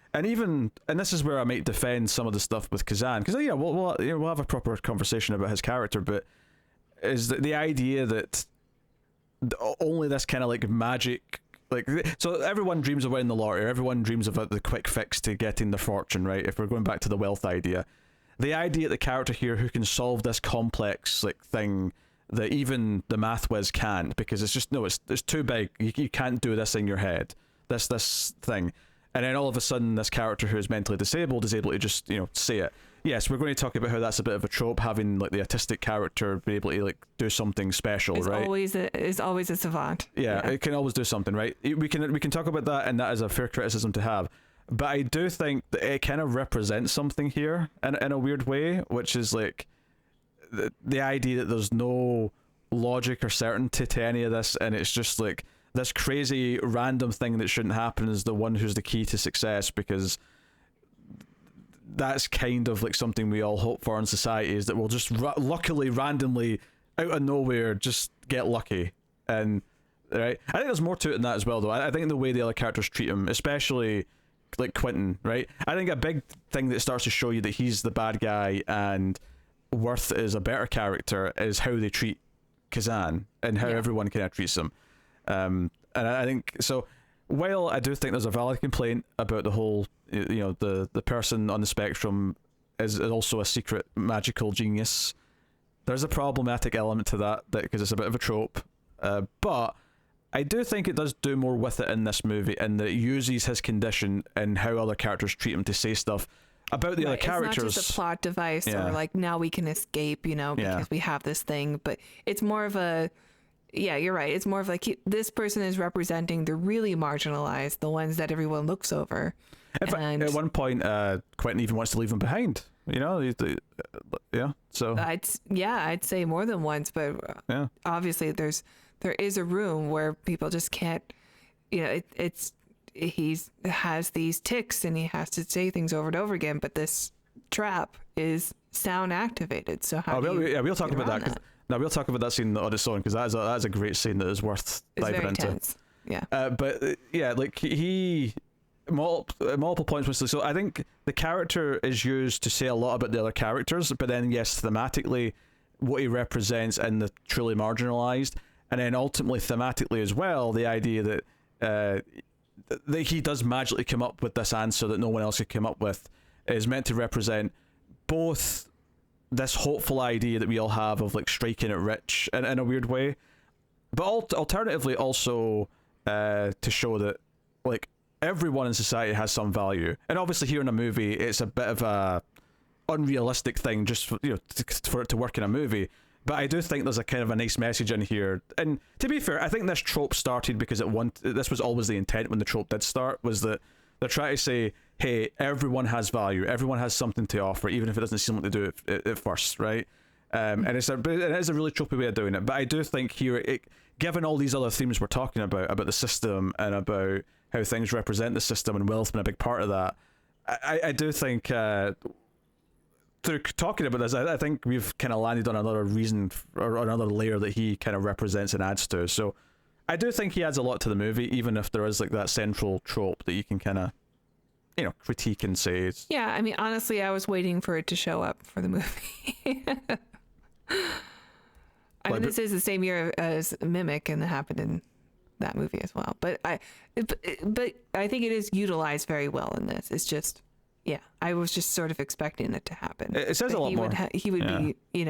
this is where I might defend some of the stuff with Kazan, because we'll have a proper conversation about his character, but is the idea that only this kind of like magic, like, so everyone dreams of winning the lottery, everyone dreams of the quick fix to getting the fortune, right? If we're going back to the wealth idea, the idea that the character here who can solve this complex like thing that even the math whiz can't, because it's just it's too big, you can't do this in your head, this thing. And then all of a sudden, this character who is mentally disabled is able to just, say it. Yes, we're going to talk about how that's a bit of a trope, having like the autistic character be able to like do something special, right? Is always a savant. Yeah, it can always do something, right? We can talk about that, and that is a fair criticism to have. But I do think that it kind of represents something here in a weird way, which is like the idea that there's no logic or certainty to any of this, and it's just like this crazy random thing that shouldn't happen is the one who's the key to success, because that's kind of like something we all hope for in society, is that we'll just luckily randomly out of nowhere just get lucky. And right, I think there's more to it than that as well, though. I think the way the other characters treat him, especially like Quentin, right, I think a big thing that starts to show you that he's the bad guy and Worth is a better character is how they treat Kazan and how everyone kind of treats him. And I think so. While I do think there's a valid complaint about the whole, the person on the spectrum is also a secret magical genius, there's a problematic element to that because it's a bit of a trope. But I do think it does do more with it in this movie, and that it uses his condition and how other characters treat him to say stuff about the other characters. It's not just a plot device or like now we can escape, because we have this thing, but it's more of a. Yeah, you're right. It's more of like this person is representing the really marginalized, the ones that everyone looks over. And at one point, Quentin even wants to leave him behind. So I'd say more than once, but obviously there is a room where people just can't. He has these tics and he has to say things over and over again. But this trap is sound activated. So we'll talk about that. Now we'll talk about that scene on its own, because that is a great scene that is worth diving into. Tense. Yeah. Like he multiple points. So I think the character is used to say a lot about the other characters, but then yes, thematically, what he represents in the truly marginalized, and then ultimately thematically as well, the idea that he does magically come up with this answer that no one else could come up with is meant to represent both this hopeful idea that we all have of like striking it rich in a weird way, but alternatively also to show that like everyone in society has some value. And obviously here in a movie it's a bit of a unrealistic thing just for, for it to work in a movie, but I do think there's a kind of a nice message in here. And to be fair, I think this trope started because this was always the intent when the trope did start, was that they're trying to say, hey, everyone has value, everyone has something to offer, even if it doesn't seem like they do it at first, right? And it is a really tropey way of doing it. But I do think here, given all these other themes we're talking about the system and about how things represent the system and wealth being a big part of that, I do think through talking about this, I think we've kind of landed on another reason or another layer that he kind of represents and adds to. So I do think he adds a lot to the movie, even if there is like that central trope that you can kind of critique and say. Yeah, I mean, honestly, I was waiting for it to show up for the movie. I mean, this is the same year as Mimic, and it happened in that movie as well. But I think it is utilized very well in this. It's just, I was just sort of expecting it to happen. It says a lot more. He would be, he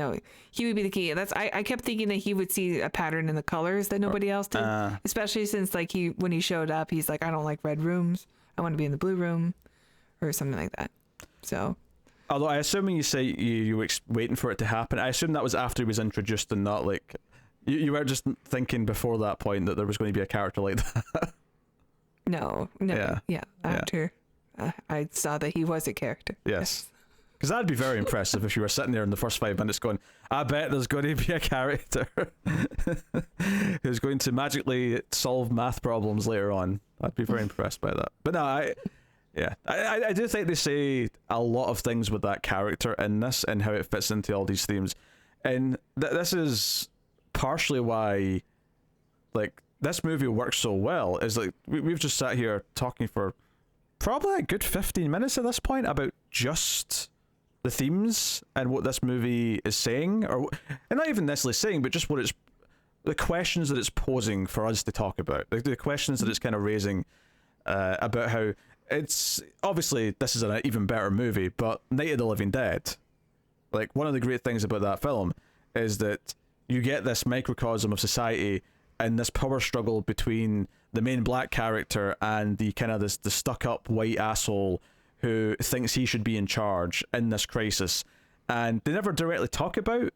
would be the key. I kept thinking that he would see a pattern in the colors that nobody else did, especially since like when he showed up, he's like, I don't like red rooms. I want to be in the blue room, or something like that. So, although I assuming you say you were waiting for it to happen, I assume that was after he was introduced and not like you were just thinking before that point that there was going to be a character like that. No. After I saw that he was a character. Yes. Because that'd be very impressive if you were sitting there in the first 5 minutes going, I bet there's going to be a character who's going to magically solve math problems later on. I'd be very impressed by that. But no, I do think they say a lot of things with that character in this and how it fits into all these themes. And this is partially why, like, this movie works so well is like we've just sat here talking for probably a good 15 minutes at this point about just the themes and what this movie is saying, and not even necessarily saying, but just what it's, the questions that it's posing for us to talk about, the questions that it's kind of raising about how it's, obviously this is an even better movie, but Night of the Living Dead, like one of the great things about that film is that you get this microcosm of society and this power struggle between the main black character and the kind of the stuck up white asshole who thinks he should be in charge in this crisis. And they never directly talk about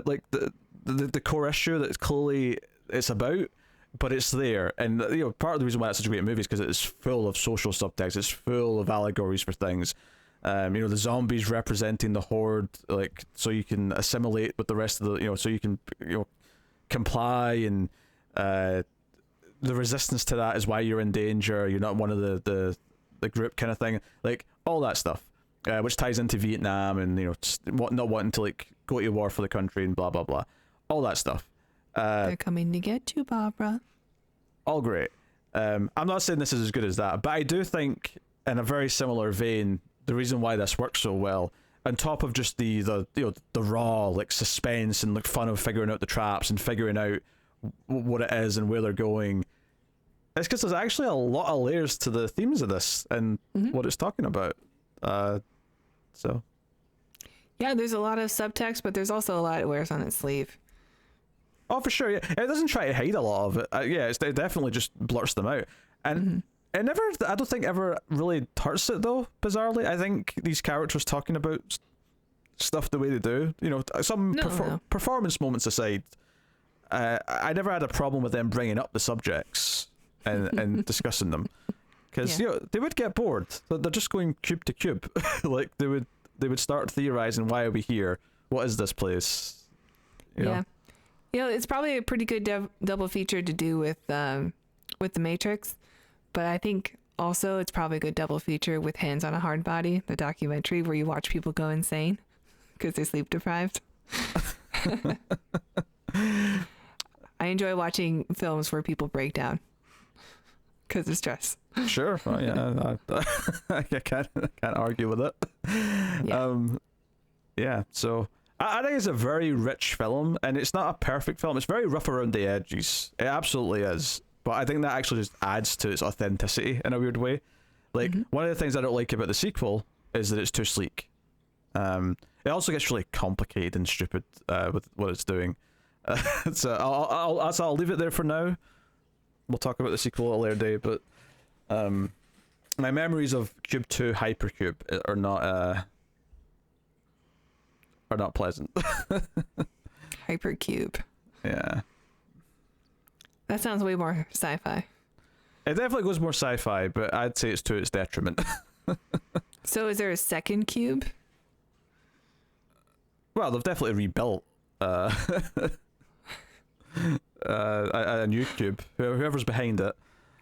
like the core issue that clearly it's about, but it's there. And you know, part of the reason why it's such a great movie is because it's full of social subtext, it's full of allegories for things. You know, the zombies representing the horde, like so you can assimilate with the rest of the, you know, so you can, you know, comply, and the resistance to that is why you're in danger, you're not one of the group kind of thing, like all that stuff, which ties into Vietnam and, you know, not wanting to like go to war for the country and blah blah blah, all that stuff. They're coming to get you, Barbara. All great. I'm not saying this is as good as that, but I do think in a very similar vein, the reason why this works so well, on top of just the you know, the raw like suspense and like fun of figuring out the traps and figuring out what it is and where they're going, it's because there's actually a lot of layers to the themes of this and what it's talking about. So yeah, there's a lot of subtext, but there's also a lot it wears on its sleeve. Oh, for sure. Yeah, it doesn't try to hide a lot of it. Yeah, it definitely just blurts them out, and it never, I don't think, ever really hurts it though. Bizarrely, I think these characters talking about stuff the way they do, you know, some performance moments aside, I never had a problem with them bringing up the subjects and discussing them, because you know, they would get bored. They're just going cube to cube. Like they would start theorizing, why are we here? What is this place? You know? You know, it's probably a pretty good double feature to do with The Matrix, but I think also it's probably a good double feature with Hands on a Hard Body, the documentary where you watch people go insane because they're sleep deprived. I enjoy watching films where people break down because of stress. Sure. Well, yeah, I can't argue with it. Yeah. So I think it's a very rich film, and it's not a perfect film. It's very rough around the edges. It absolutely is. But I think that actually just adds to its authenticity in a weird way. Like, one of the things I don't like about the sequel is that it's too sleek. It also gets really complicated and stupid with what it's doing. So I'll leave it there for now. We'll talk about the sequel at a later day, but my memories of Cube 2 Hypercube are not pleasant. Hypercube. Yeah. That sounds way more sci-fi. It definitely goes more sci-fi, but I'd say it's to its detriment. So is there a second cube? Well, they've definitely rebuilt a new cube. Whoever's behind it.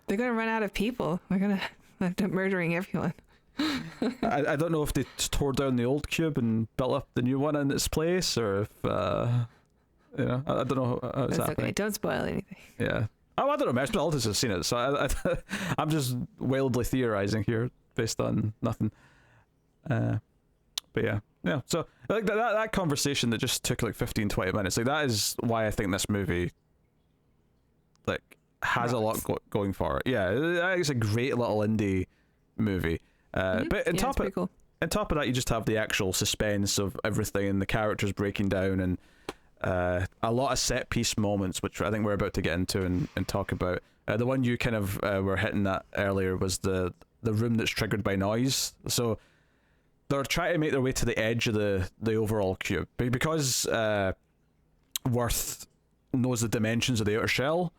They're going to run out of people. They're going to end up murdering everyone. I don't know if they tore down the old cube and built up the new one in its place, or if you know, I don't know how it's That's happening. okay. Don't spoil anything. Yeah. Oh, I don't know. All this has seen it, so I'm just wildly theorizing here based on nothing. But yeah. So like that conversation that just took like 15-20 minutes, like that is why I think this movie like has a lot going for it. Yeah, it's a great little indie movie. But on top of that, you just have the actual suspense of everything and the characters breaking down, and a lot of set piece moments, which I think we're about to get into and talk about. The one you kind of were hitting at earlier was the room that's triggered by noise. So they're trying to make their way to the edge of the overall cube, because Worth knows the dimensions of the outer shell.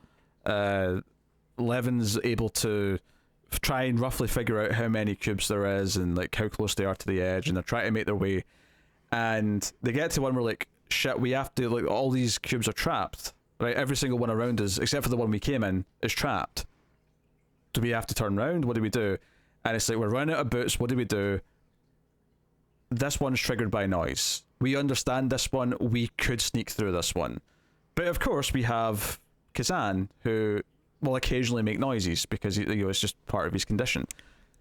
Levin's able to try and roughly figure out how many cubes there is and like how close they are to the edge, and they're trying to make their way, and they get to one where like, shit, we have to, like, all these cubes are trapped, right? Every single one around us, except for the one we came in, is trapped. Do we have to turn around? What do we do? And it's like, we're running out of boots. What do we do? This one's triggered by noise. We understand this one. We could sneak through this one. But of course, we have Kazan, who will occasionally make noises because it's just part of his condition.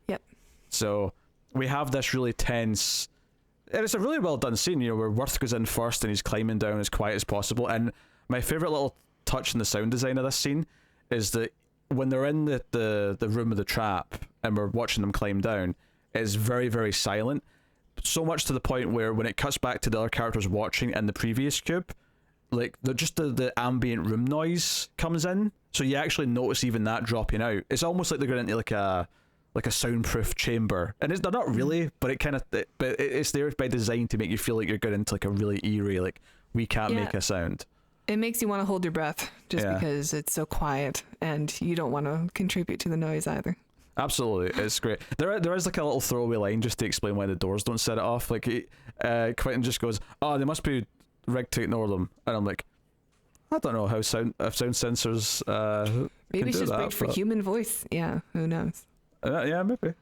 Yep. So we have this really tense, and it's a really well done scene, where Worth goes in first and he's climbing down as quiet as possible. And my favorite little touch in the sound design of this scene is that when they're in the room of the trap and we're watching them climb down, it's very, very silent. So much to the point where when it cuts back to the other characters watching in the previous cube, like the ambient room noise comes in, so you actually notice even that dropping out. It's almost like they're going into like a soundproof chamber, and they're not really, but it's there by design to make you feel like you're going into like a really eerie, like we can't make a sound. It makes you want to hold your breath just because it's so quiet, and you don't want to contribute to the noise either. Absolutely, it's great. There is like a little throwaway line just to explain why the doors don't set it off. Like Quentin just goes, "Oh, they must be rigged to ignore them," and I'm like, I don't know how sound sensors. Maybe it's just rigged for human voice. Yeah, who knows? Yeah, maybe.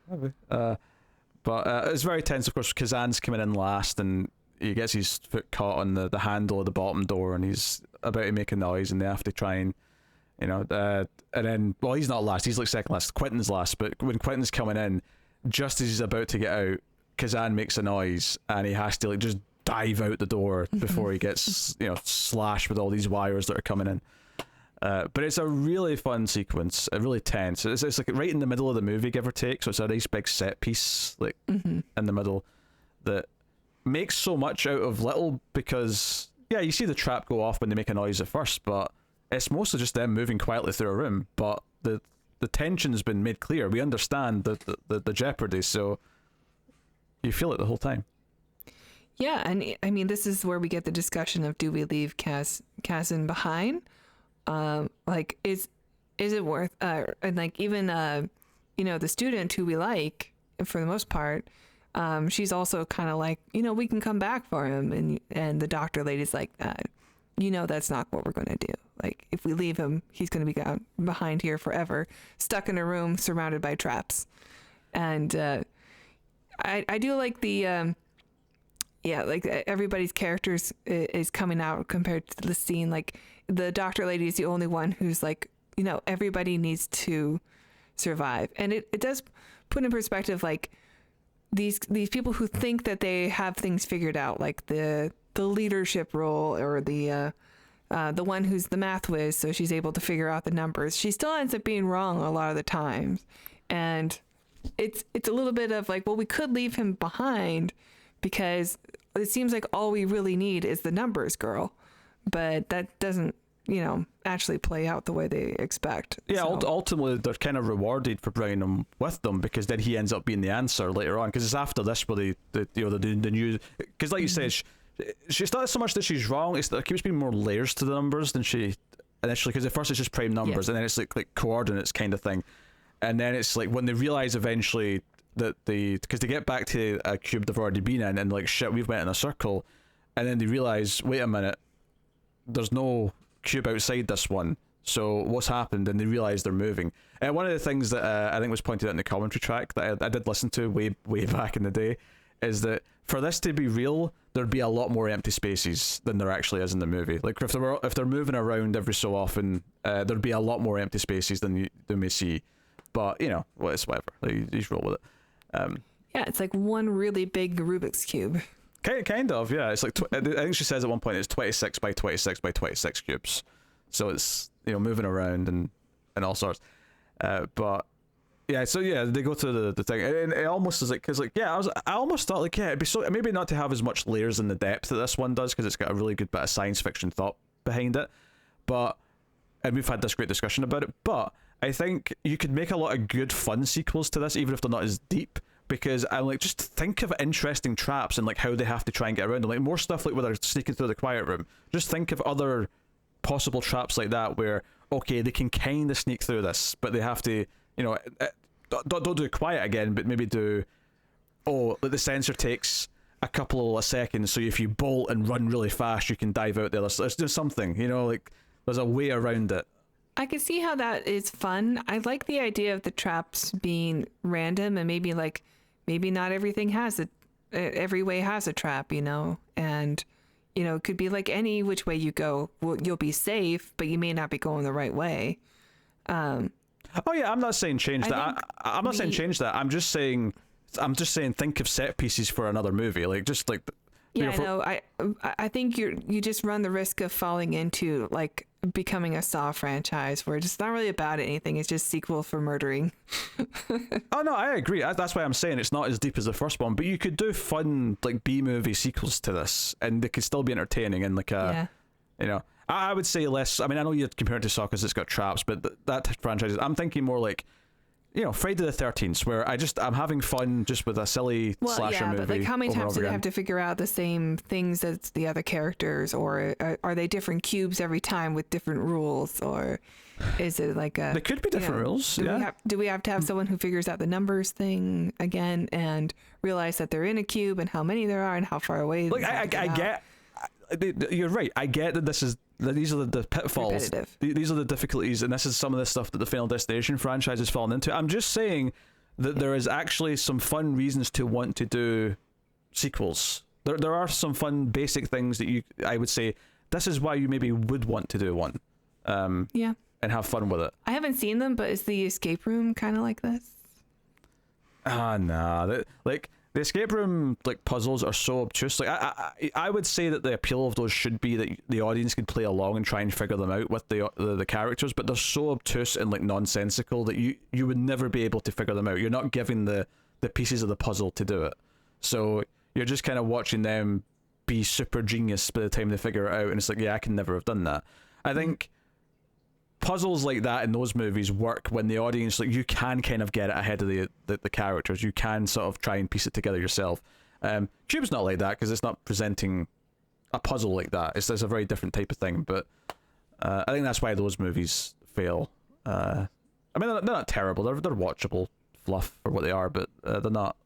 But it's very tense. Of course, Kazan's coming in last, and he gets his foot caught on the handle of the bottom door, and he's about to make a noise, and they have to try and. And then, well, he's not last, he's like second last. Quentin's last, but when Quentin's coming in, just as he's about to get out, Kazan makes a noise, and he has to like just dive out the door before he gets slashed with all these wires that are coming in. But it's a really fun sequence, really tense. It's like right in the middle of the movie, give or take, so it's a nice big set piece like in the middle that makes so much out of little, because you see the trap go off when they make a noise at first, but it's mostly just them moving quietly through a room. But the tension's been made clear. We understand the jeopardy, so you feel it the whole time. Yeah, and I mean, this is where we get the discussion of, do we leave Kazan behind? Like, is it worth? And like even the student who we like for the most part, she's also kind of like, we can come back for him, and the doctor lady's like, that's not what we're going to do. Like, if we leave him, he's going to be behind here forever, stuck in a room surrounded by traps. And I do like the like everybody's characters is coming out compared to the scene. Like, the doctor lady is the only one who's like, everybody needs to survive. And it does put in perspective, like, these people who think that they have things figured out, like the leadership role, or the one who's the math whiz, so she's able to figure out the numbers. She still ends up being wrong a lot of the times, and it's a little bit of like, well, we could leave him behind because it seems like all we really need is the numbers girl, but that doesn't actually play out the way they expect. Yeah, so. Ultimately they're kind of rewarded for bringing him with them, because then he ends up being the answer later on, because it's after this where the new, because like you said, she's not so much that she's wrong, it's that there keeps being more layers to the numbers than she initially, because at first it's just prime numbers, and then it's like coordinates kind of thing, and then it's like when they realize eventually that because they get back to a cube they've already been in, and like, shit, we've went in a circle, and then they realize, wait a minute, there's no cube outside this one, so what's happened? And they realize they're moving. And one of the things that I think was pointed out in the commentary track that I did listen to way back in the day is that for this to be real, there'd be a lot more empty spaces than there actually is in the movie. Like, if they're moving around every so often, there'd be a lot more empty spaces than you may see. But well, it's whatever. Like, you just roll with it. Yeah, it's like one really big Rubik's cube. Kind of, yeah. It's like I think she says at one point it's 26 by 26 by 26 cubes, so it's moving around and all sorts. But yeah, so yeah, they go to the thing, and it almost is like, because like, yeah, I almost thought like, yeah, it'd be so maybe not to have as much layers in the depth that this one does, because it's got a really good bit of science fiction thought behind it. But and we've had this great discussion about it. But I think you could make a lot of good fun sequels to this, even if they're not as deep. Because I'm like, just think of interesting traps and like how they have to try and get around them. Like, more stuff like where they're sneaking through the quiet room. Just think of other possible traps like that where, okay, they can kind of sneak through this, but they have to, don't do it quiet again, but maybe do, like the sensor takes a couple of seconds, so if you bolt and run really fast, you can dive out there. Let's do something, like there's a way around it. I can see how that is fun. I like the idea of the traps being random, and maybe not everything has every way has a trap, and it could be like any which way you go, you'll be safe, but you may not be going the right way. Oh yeah, I'm not saying change that. I'm not saying change that. I'm just saying think of set pieces for another movie. Like just like yeah, I know. I think you just run the risk of falling into like becoming a Saw franchise where it's not really about anything. It's just sequel for murdering. Oh no, I agree. That's why I'm saying it's not as deep as the first one. But you could do fun like B-movie sequels to this, and they could still be entertaining and like I would say less. I mean, I know you'd compare it to Saw because it's got traps, but that franchise, I'm thinking more like, Friday the 13th, where I'm having fun just with a silly slasher movie. But like, how many times do they have to figure out the same things as the other characters, or are they different cubes every time with different rules, or is it like a? They could be different rules. Do we have to have someone who figures out the numbers thing again and realize that they're in a cube and how many there are and how far away? Like I get. You're right. I get that these are the pitfalls. These are the difficulties, and this is some of the stuff that the Final Destination franchise has fallen into. I'm just saying that there is actually some fun reasons to want to do sequels. There are some fun basic things that I would say this is why you maybe would want to do one. And have fun with it. I haven't seen them, but is the escape room kind of like this? Nah. The escape room like puzzles are so obtuse. Like I would say that the appeal of those should be that the audience could play along and try and figure them out with the characters, but they're so obtuse and like nonsensical that you would never be able to figure them out. You're not given the pieces of the puzzle to do it, so you're just kind of watching them be super genius by the time they figure it out, and it's like, yeah, I can never have done that. I think puzzles like that in those movies work when the audience, like, you can kind of get it ahead of the characters. You can sort of try and piece it together yourself. Cube's not like that because it's not presenting a puzzle like that. It's a very different type of thing, but I think that's why those movies fail. I mean, they're not terrible. They're watchable fluff for what they are, but they're not,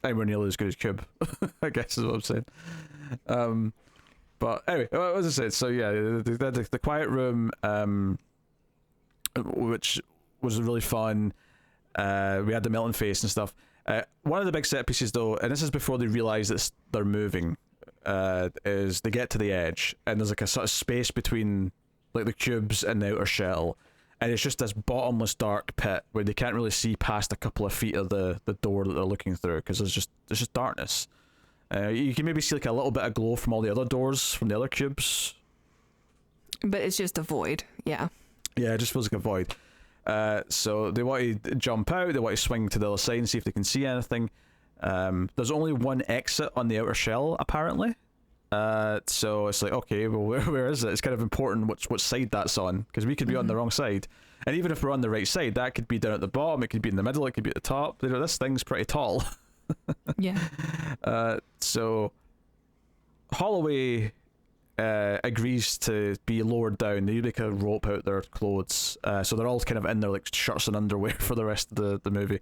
anywhere nearly as good as Cube, I guess is what I'm saying. But anyway, as I said, so yeah, the Quiet Room, which was really fun. We had the melting face and stuff. One of the big set pieces, though, and this is before they realise that they're moving, is they get to the edge, and there's like a sort of space between like the cubes and the outer shell, and it's just this bottomless dark pit where they can't really see past a couple of feet of the door that they're looking through because there's just darkness. You can maybe see like a little bit of glow from all the other doors from the other cubes, but it's just a void. Yeah, it just feels like a void. So they want to jump out, they want to swing to the other side and see if they can see anything. There's only one exit on the outer shell apparently, so it's like, okay, well, where is it? It's kind of important which side that's on, because we could be on the wrong side, and even if we're on the right side, that could be down at the bottom, it could be in the middle, it could be at the top. This thing's pretty tall. Yeah. So Holloway agrees to be lowered down. They make a rope out their clothes, so they're all kind of in their like shirts and underwear for the rest of the movie.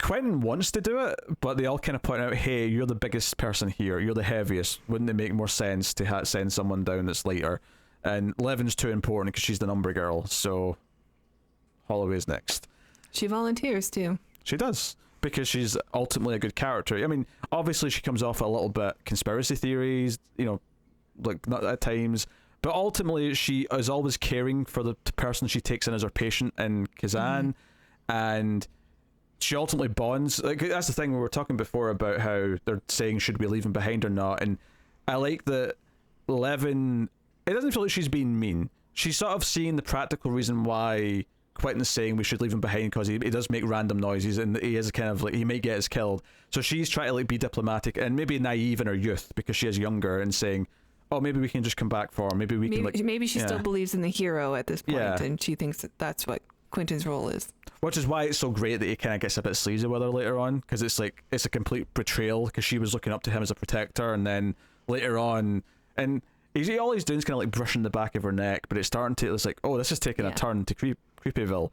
Quentin wants to do it, but they all kind of point out, hey, you're the biggest person here, you're the heaviest, wouldn't it make more sense to send someone down that's lighter? And Levin's too important because she's the number girl, so Holloway's next. She volunteers too. She does, because she's ultimately a good character. I mean, obviously she comes off a little bit conspiracy theories, like not at times, but ultimately she is always caring for the person she takes in as her patient in Kazan, and she ultimately bonds. Like, that's the thing we were talking before about how they're saying should we leave him behind or not, and I like that Levin, it doesn't feel like she's being mean. She's sort of seeing the practical reason why Quentin's saying we should leave him behind, because he does make random noises and he is kind of like, he might get us killed. So she's trying to like be diplomatic and maybe naive in her youth because she is younger, and saying, oh, maybe we can just come back for him. Maybe she still believes in the hero at this point, and she thinks that's what Quentin's role is. Which is why it's so great that he kind of gets a bit sleazy with her later on, because it's like, it's a complete betrayal, because she was looking up to him as a protector, and then later on, and all he's doing is kind of like brushing the back of her neck, but it's starting to, it's like, oh, this is taking a turn to Creepyville.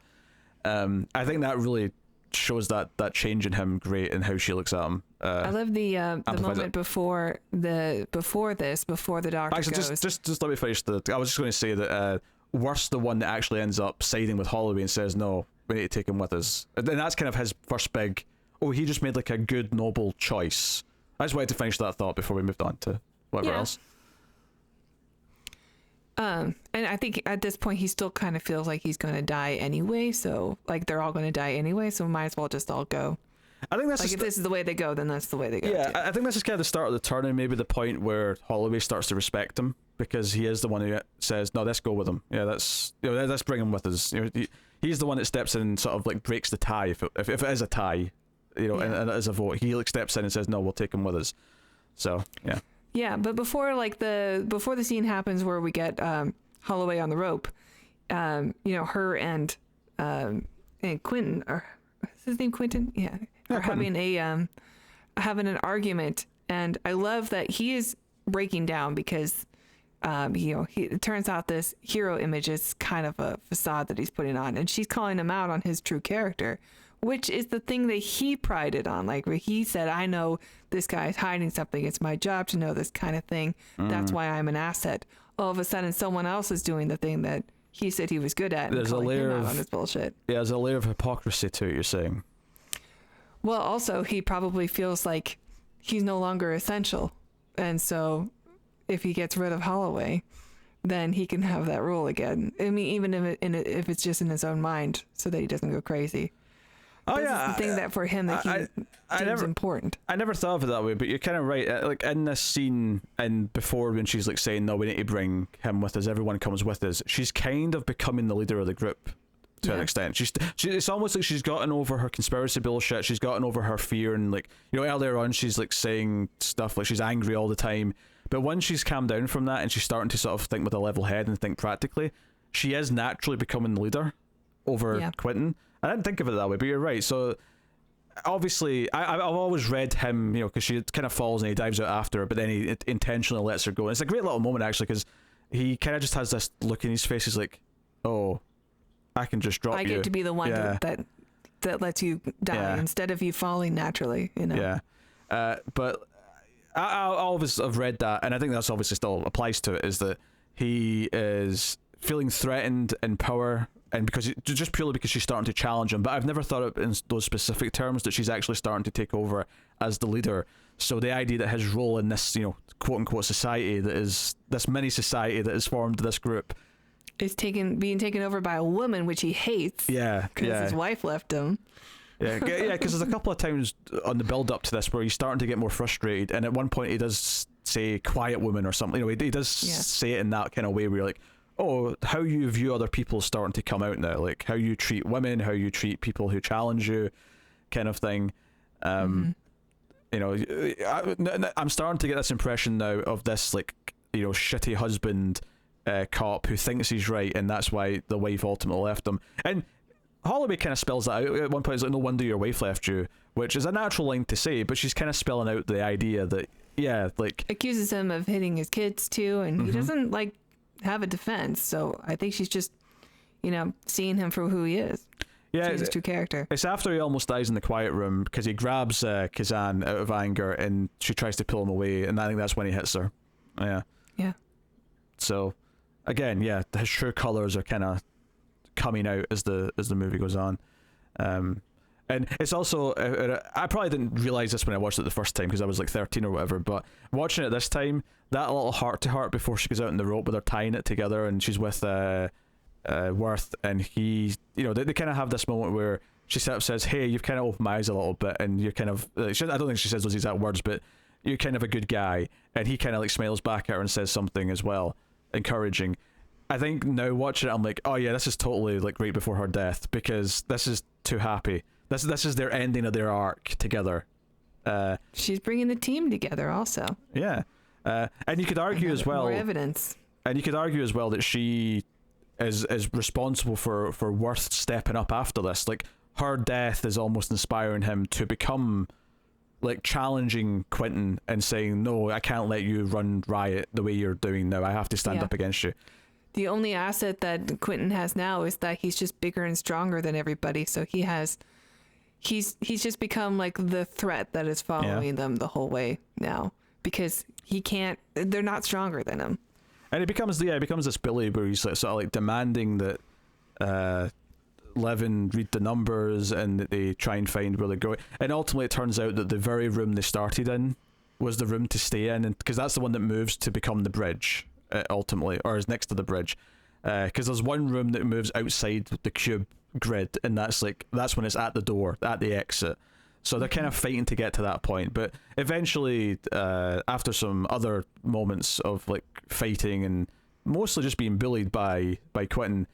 I think that really shows that change in him great, and how she looks at him. I love the moment before the doctor actually goes. Just let me finish I was just going to say that Worth's the one that actually ends up siding with Holloway and says, no, we need to take him with us, and then that's kind of his first big, oh, he just made like a good, noble choice. I just wanted to finish that thought before we moved on to whatever else. And I think at this point he still kind of feels like he's going to die anyway. So like they're all going to die anyway. So might as well just all go. I think that's like if this is the way they go, then that's the way they go. Yeah, too. I think this is kind of the start of the turn, and maybe the point where Holloway starts to respect him because he is the one who says, "No, let's go with him. Yeah, let's bring him with us." He's the one that steps in and sort of like breaks the tie if it is a tie, and it is a vote. He like steps in and says, "No, we'll take him with us." So yeah. Yeah, but before the scene happens where we get Holloway on the rope, her and Quentin, or is his name Quentin? Yeah, are having an argument, and I love that he is breaking down because it turns out this hero image is kind of a facade that he's putting on, and she's calling him out on his true character, which is the thing that he prided on. Like where he said, I know this guy's hiding something. It's my job to know this kind of thing. That's why I'm an asset. All of a sudden, someone else is doing the thing that he said he was good at. There's a layer on his bullshit. Yeah, there's a layer of hypocrisy to it, you're saying. Well, also, he probably feels like he's no longer essential. And so if he gets rid of Holloway, then he can have that role again. I mean, even if it's just in his own mind so that he doesn't go crazy. Oh, this is the thing that for him that he deems important. I never thought of it that way, but you're kind of right. Like in this scene and before when she's like saying, no, we need to bring him with us, everyone comes with us, she's kind of becoming the leader of the group to an extent. It's almost like she's gotten over her conspiracy bullshit, she's gotten over her fear, and like, earlier on she's like saying stuff like she's angry all the time, but once she's calmed down from that and she's starting to sort of think with a level head and think practically, she is naturally becoming the leader over Quentin. I didn't think of it that way, but you're right. So obviously, I've always read him, because she kind of falls and he dives out after her, but then he intentionally lets her go. And it's a great little moment actually, because he kind of just has this look in his face. He's like, "Oh, I can just drop you. I get to be the one that lets you die instead of you falling naturally." Yeah, but I always have read that, and I think that's obviously still applies to it. Is that he is feeling threatened in power, and just purely because she's starting to challenge him. But I've never thought of it in those specific terms, that she's actually starting to take over as the leader. So the idea that his role in this, quote unquote society, that is this mini society that has formed this group, is being taken over by a woman which he hates. Yeah, because his wife left him. Yeah, because there's a couple of times on the build up to this where he's starting to get more frustrated, and at one point he does say "quiet woman" or something. He does say it in that kind of way where you're like, oh, how you view other people is starting to come out now, like how you treat women, how you treat people who challenge you, kind of thing. I'm starting to get this impression now of this shitty husband cop who thinks he's right, and that's why the wife ultimately left him. And Holloway kind of spells that out at one point. It's like, no wonder your wife left you, which is a natural line to say, but she's kind of spelling out the idea that accuses him of hitting his kids too, and he doesn't have a defense. So I think she's just seeing him for who he is. Yeah, his true character. It's after he almost dies in the quiet room because he grabs Kazan out of anger and she tries to pull him away, and I think that's when he hits her. Yeah. So again, his true colors are kind of coming out as the movie goes on. And it's also, I probably didn't realize this when I watched it the first time because I was like 13 or whatever, but watching it this time, that little heart-to-heart before she goes out on the rope where they're tying it together and she's with Worth, and he, they kind of have this moment where she says, hey, you've kind of opened my eyes a little bit, and you're kind of, I don't think she says those exact words, but you're kind of a good guy, and he kind of smiles back at her and says something as well, encouraging. I think now watching it, I'm like, oh yeah, this is totally right before her death, because this is too happy. This is their ending of their arc together. She's bringing the team together also. Yeah. And you could argue as well. More evidence. And you could argue as well that she is responsible for Worth stepping up after this. Her death is almost inspiring him to become challenging Quentin and saying, no, I can't let you run riot the way you're doing now. I have to stand up against you. The only asset that Quentin has now is that he's just bigger and stronger than everybody. So he's just become the threat that is following them the whole way now, because they're not stronger than him. And it becomes this Billy where he's sort of demanding that Levin read the numbers and they try and find where they're going. And ultimately it turns out that the very room they started in was the room to stay in, because that's the one that moves to become the bridge, ultimately, or is next to the bridge. Because there's one room that moves outside the cube grid, and that's when it's at the door, at the exit. So they're kind of fighting to get to that point, but eventually, after some other moments of like fighting and mostly just being bullied by Quentin,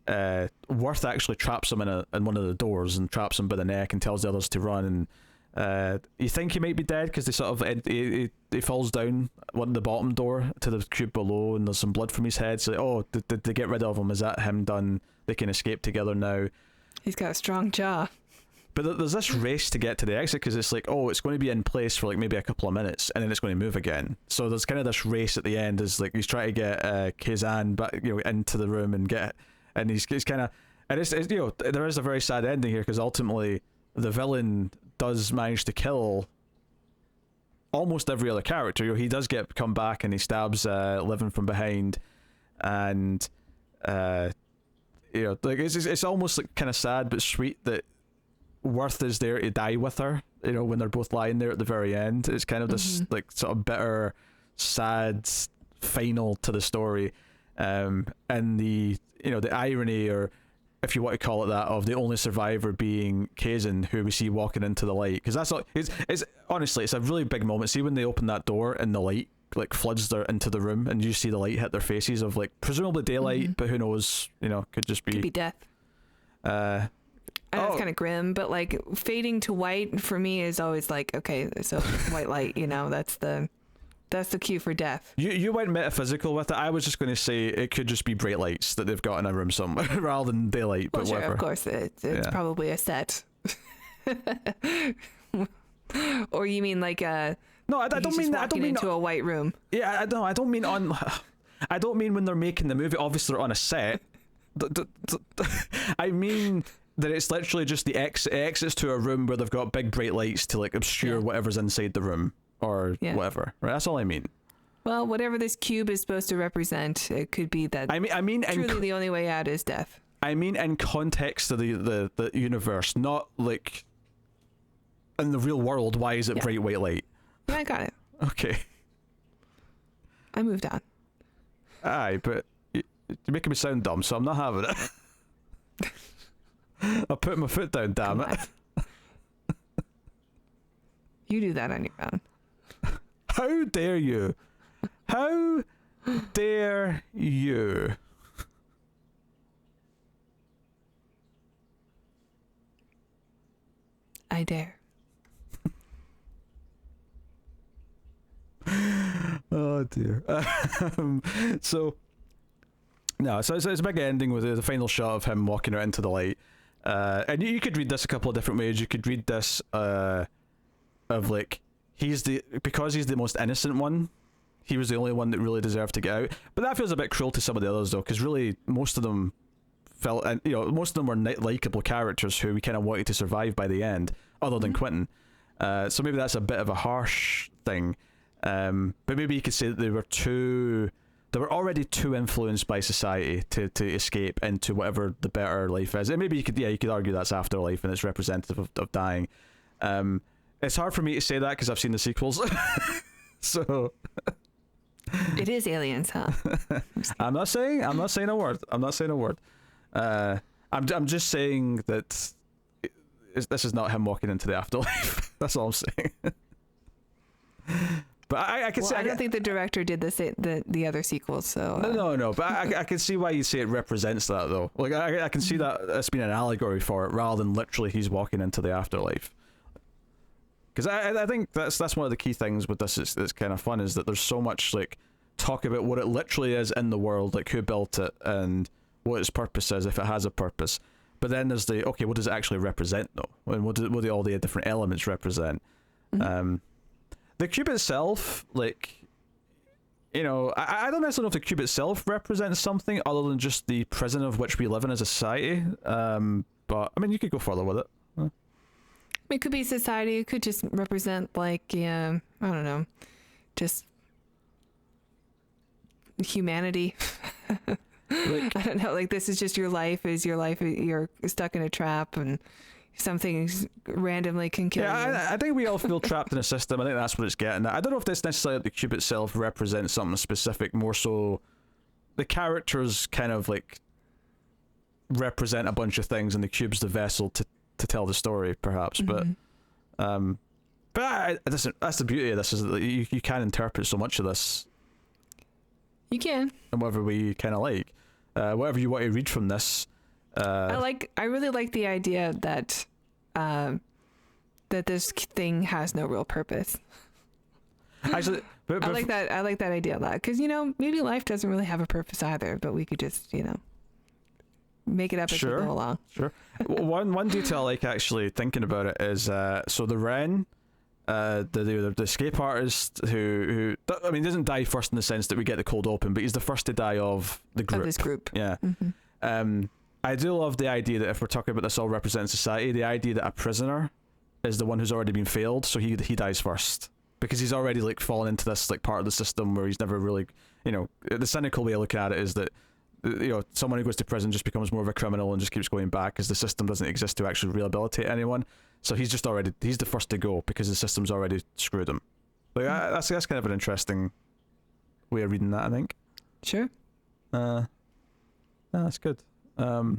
Worth actually traps him in one of the doors and traps him by the neck and tells the others to run. And you think he might be dead because they sort of he falls down one the bottom door to the cube below, and there's some blood from his head. So oh, did they get rid of him? Is that him done? They can escape together now. He's got a strong jaw. But there's this race to get to the exit, because it's like, oh, it's going to be in place for like maybe a couple of minutes, and then it's going to move again. So there's kind of this race at the end, is like he's trying to get Kazan back, into the room and he's kind of, and it's there is a very sad ending here, because ultimately the villain does manage to kill almost every other character. He does come back and he stabs Levin from behind, and like it's almost like kind of sad but sweet that Worth is there to die with her, when they're both lying there at the very end. It's kind of this like sort of bitter, sad final to the story, and the the irony, or if you want to call it that, of the only survivor being Kazan, who we see walking into the light, because that's all. It's honestly, it's a really big moment. See when they open that door and the light like floods into the room, and you see the light hit their faces of like presumably daylight, but who knows? Could just be death. I know it's kind of grim, but like fading to white for me is always like, okay, so white light, that's the cue for death. You went metaphysical with it. I was just going to say it could just be bright lights that they've got in a room somewhere rather than daylight. Well, but sure, whatever. Of course, it's probably a set. Or you mean like no, I don't mean that. I don't mean into a white room. Yeah, I don't mean on. I don't mean when they're making the movie. Obviously, they're on a set. I mean that it's literally just the exits to a room where they've got big bright lights to like obscure whatever's inside the room or whatever. Right, that's all I mean. Well, whatever this cube is supposed to represent, it could be that. I mean, truly the only way out is death. I mean, in context of the universe, not like in the real world. Why is it bright white light? Yeah, I got it. Okay. I moved on. Aye, but you're making me sound dumb, so I'm not having it. I'll put my foot down, damn it. You do that on your own. How dare you? How dare you? I dare. Oh dear. So it's a big ending with the final shot of him walking out into the light. And you could read this a couple of different ways. You could read this of like because he's the most innocent one, he was the only one that really deserved to get out. But that feels a bit cruel to some of the others though, because really most of them felt, and most of them were likable characters who we kind of wanted to survive by the end, other than Quentin. So maybe that's a bit of a harsh thing. But maybe you could say that they were already too influenced by society to escape into whatever the better life is. And maybe you could argue that's afterlife and it's representative of dying. It's hard for me to say that because I've seen the sequels. So it is aliens, huh? I'm not saying a word. I'm just saying that this is not him walking into the afterlife. That's all I'm saying. But I can say I don't think the director did the other sequels. So no. But I can see why you say it represents that though. Like I can see that it's been an allegory for it rather than literally he's walking into the afterlife. Because I think that's one of the key things with this that's kind of fun, is that there's so much like talk about what it literally is in the world, like who built it and what its purpose is, if it has a purpose. But then there's what does it actually represent though? And what do all the different elements represent? Mm-hmm. The cube itself, like, I don't necessarily know if the cube itself represents something other than just the prison of which we live in as a society. But I mean, you could go further with it. It could be society. It could just represent like, I don't know, just humanity. Like, I don't know. Like, this is just your life. Is your life? You're stuck in a trap, and something randomly can kill you. I think we all feel trapped in a system. I think that's what it's getting at. I don't know if this necessarily the cube itself represents something specific. More so, the characters kind of like represent a bunch of things, and the cube's the vessel to tell the story, perhaps. Mm-hmm. But that's the beauty of this, is that you can interpret so much of this. You can. And whatever we kind of like, whatever you want to read from this. I really like the idea that that this thing has no real purpose. Actually, I like that. I like that idea a lot, because maybe life doesn't really have a purpose either, but we could just make it up as we go along. Sure. One detail I like actually thinking about it is so the Wren, the escape artist who I mean doesn't die first in the sense that we get the cold open, but he's the first to die of the group. Of this group. Yeah. Mm-hmm. I do love the idea that if we're talking about this all represents society, the idea that a prisoner is the one who's already been failed, so he dies first. Because he's already like fallen into this like part of the system where he's never really, the cynical way of looking at it is that someone who goes to prison just becomes more of a criminal and just keeps going back because the system doesn't exist to actually rehabilitate anyone. So he's the first to go because the system's already screwed him. Like that's kind of an interesting way of reading that, I think. Sure. That's good. I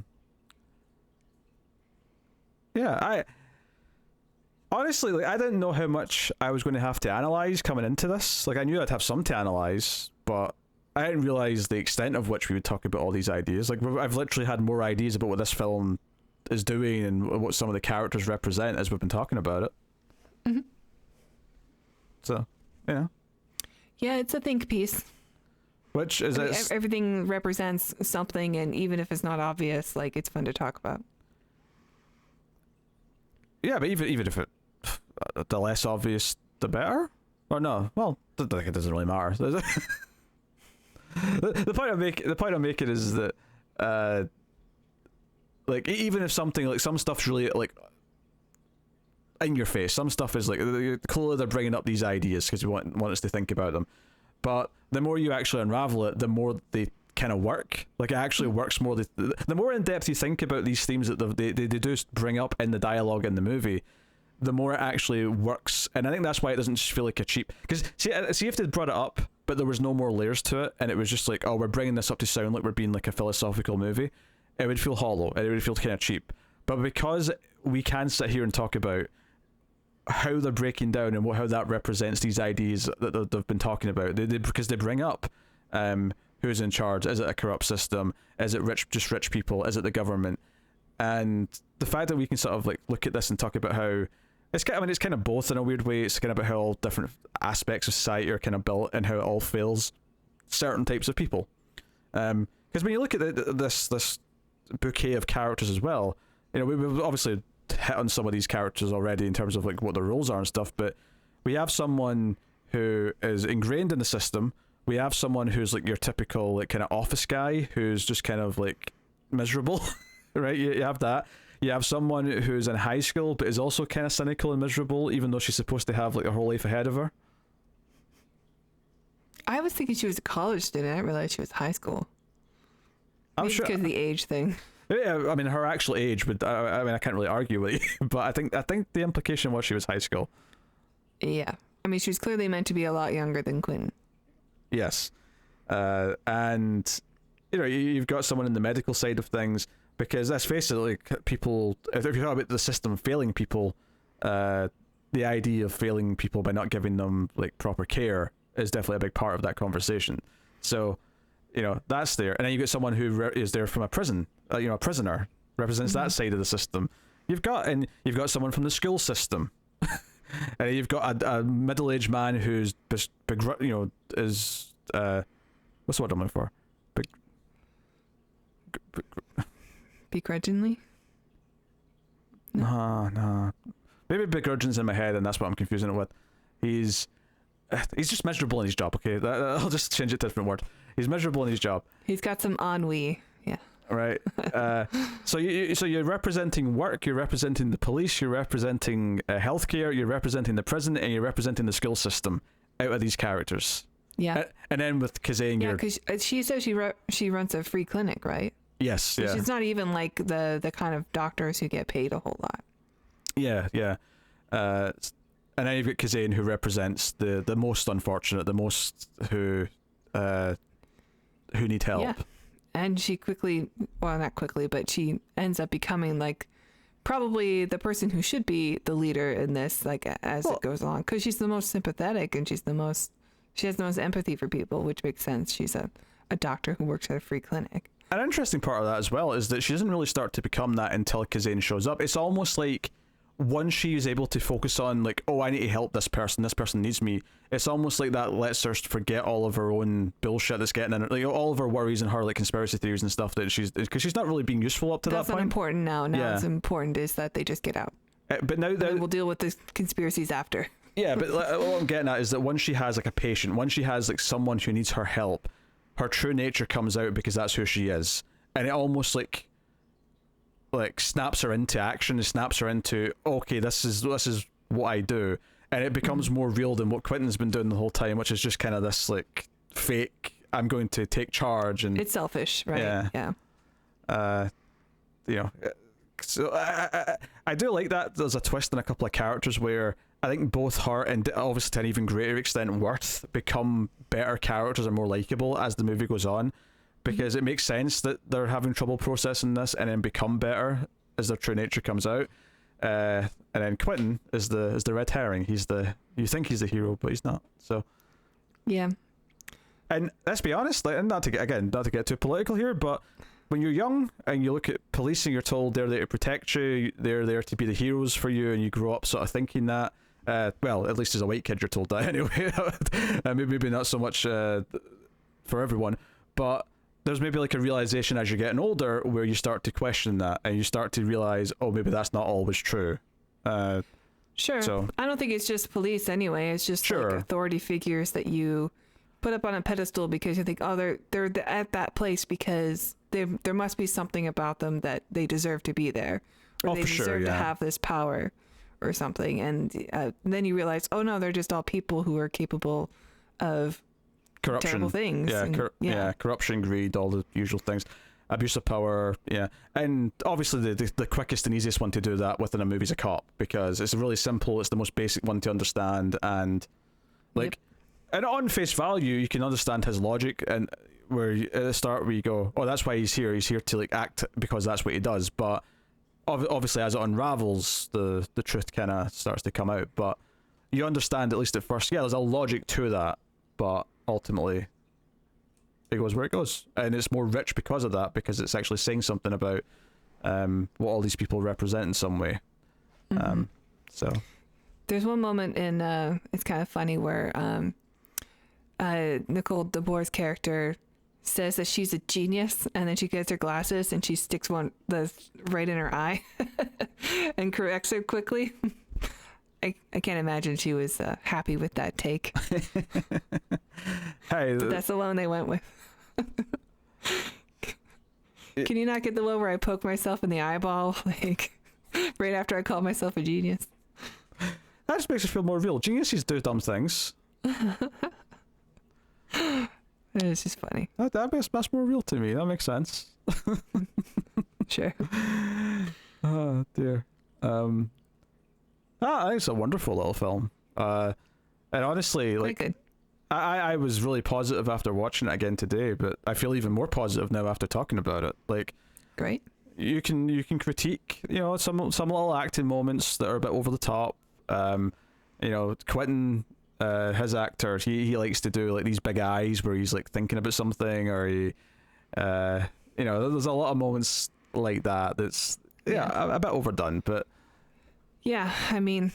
honestly, like, I didn't know how much I was going to have to analyze coming into this. Like, I knew I'd have some to analyze, but I didn't realize the extent of which we would talk about all these ideas. Like, I've literally had more ideas about what this film is doing and what some of the characters represent as we've been talking about it. Mm-hmm. So, yeah, it's a think piece. Which is everything represents something, and even if it's not obvious, like, it's fun to talk about. Yeah, but even if the less obvious, the better. Or no, well, it doesn't really matter. the point I'm making is that, like, even if something like some stuff's really like in your face, some stuff is like clearly they're bringing up these ideas because we want us to think about them. But the more you actually unravel it, the more they kind of work. Like, it actually works more. The more in depth you think about these themes that they do bring up in the dialogue in the movie, the more it actually works. And I think that's why it doesn't just feel like a cheap. Because see if they'd brought it up, but there was no more layers to it, and it was just like, oh, we're bringing this up to sound like we're being like a philosophical movie, it would feel hollow and it would feel kind of cheap. But because we can sit here and talk about how they're breaking down and how that represents these ideas that they've been talking about, because they bring up who's in charge. Is it a corrupt system? Is it rich people? Is it the government? And the fact that we can sort of like look at this and talk about how it's kind of both in a weird way. It's kind of about how all different aspects of society are kind of built and how it all fails certain types of people. Because when you look at this bouquet of characters as well, we've obviously hit on some of these characters already in terms of like what their roles are and stuff, but we have someone who is ingrained in the system. We have someone who's like your typical like kind of office guy who's just kind of like miserable, right? You have that. You have someone who's in high school but is also kind of cynical and miserable, even though she's supposed to have like her whole life ahead of her. I was thinking she was a college student. I didn't realize she was high school. I'm Maybe sure because of the age thing. Yeah, I mean her actual age, but I can't really argue with you. But I think the implication was she was high school. Yeah, I mean she was clearly meant to be a lot younger than Quinn. Yes, and you've got someone in the medical side of things, because let's face it, like people, if you talk about the system failing people, the idea of failing people by not giving them like proper care is definitely a big part of that conversation. So, that's there, and then you get someone who is there from a prison, a prisoner represents that side of the system. You've got someone from the school system. And you've got a middle-aged man who's is what's the word I'm looking for? Begrudgingly? No. Maybe begrudging's in my head, and that's what I'm confusing it with. He's just miserable in his job. Okay, I'll just change it to a different word. He's miserable in his job. He's got some ennui. Yeah. Right. So you're representing work, you're representing the police, you're representing healthcare, you're representing the prison, and you're representing the school system out of these characters. Yeah. And then with Kazane, Yeah, because she says she runs a free clinic, right? yes, So yeah, she's not even like the kind of doctors who get paid a whole lot. yeah, yeah. And then you've got Kazane, who represents the most unfortunate, the most who need help. Yeah. And she not quickly, but she ends up becoming like probably the person who should be the leader in this, like as it goes along, because she's the most sympathetic and she has the most empathy for people, which makes sense. She's a doctor who works at a free clinic. An interesting part of that as well is that she doesn't really start to become that until Kazane shows up. It's almost like once she is able to focus on like, oh, I need to help this person needs me, it's almost like that lets her forget all of her own bullshit that's getting in her, like all of her worries and her like conspiracy theories and stuff that because she's not really being useful up to that point. That's not important now. Now Yeah. what's important is that they just get out. But now we'll deal with the conspiracies after. Yeah, but like, what I'm getting at is that once she has like a patient, once she has like someone who needs her help, her true nature comes out because that's who she is, and it almost like snaps her into action. It snaps her into, okay, this is what I do, and it becomes more real than what Quentin's been doing the whole time, which is just kind of this like fake, I'm going to take charge, and it's selfish, right? Yeah. You know, so I do like that there's a twist in a couple of characters where I think both her and obviously to an even greater extent Worth become better characters and more likable as the movie goes on, because it makes sense that they're having trouble processing this and then become better as their true nature comes out. And then Quentin is the red herring. You think he's the hero, but he's not. So yeah. And let's be honest, like, and not to get too political here, but when you're young and you look at police and you're told they're there to protect you, they're there to be the heroes for you, and you grow up sort of thinking that, well, at least as a white kid you're told that anyway. Maybe not so much for everyone, but there's maybe like a realization as you're getting older where you start to question that and you start to realize, oh, maybe that's not always true. Sure. So I don't think it's just police anyway. It's just like authority figures that you put up on a pedestal because you think, oh, they're at that place because there must be something about them that they deserve to be there, or they deserve to have this power or something. And then you realize, oh no, they're just all people who are capable of corruption, terrible things. Corruption, greed, all the usual things, abuse of power. And obviously the quickest and easiest one to do that within a movie is a cop, because it's really simple, it's the most basic one to understand, and like and on face value you can understand his logic, and where at the start where you go, oh, that's why he's here to like act because that's what he does, but obviously as it unravels the truth kind of starts to come out, but you understand at least at first, there's a logic to that, but ultimately it goes where it goes, and it's more rich because of that, because it's actually saying something about what all these people represent in some way. So there's one moment in it's kind of funny where Nicole, the Boer's character, says that she's a genius, and then she gets her glasses and she sticks one that's right in her eye and corrects her quickly. I can't imagine she was happy with that take. Hey, but that's the one they went with. Can you not get the one where I poke myself in the eyeball, like right after I call myself a genius? That just makes it feel more real. Geniuses do dumb things. It's just funny. That's more real to me. That makes sense. Sure. Oh dear. It's a wonderful little film. And honestly, like, good. I was really positive after watching it again today, but I feel even more positive now after talking about it. Like, great. You can critique, some little acting moments that are a bit over the top. Quentin, his actor, he likes to do like these big eyes where he's like thinking about something, or he, there's a lot of moments like that. That's a bit overdone, but yeah, I mean,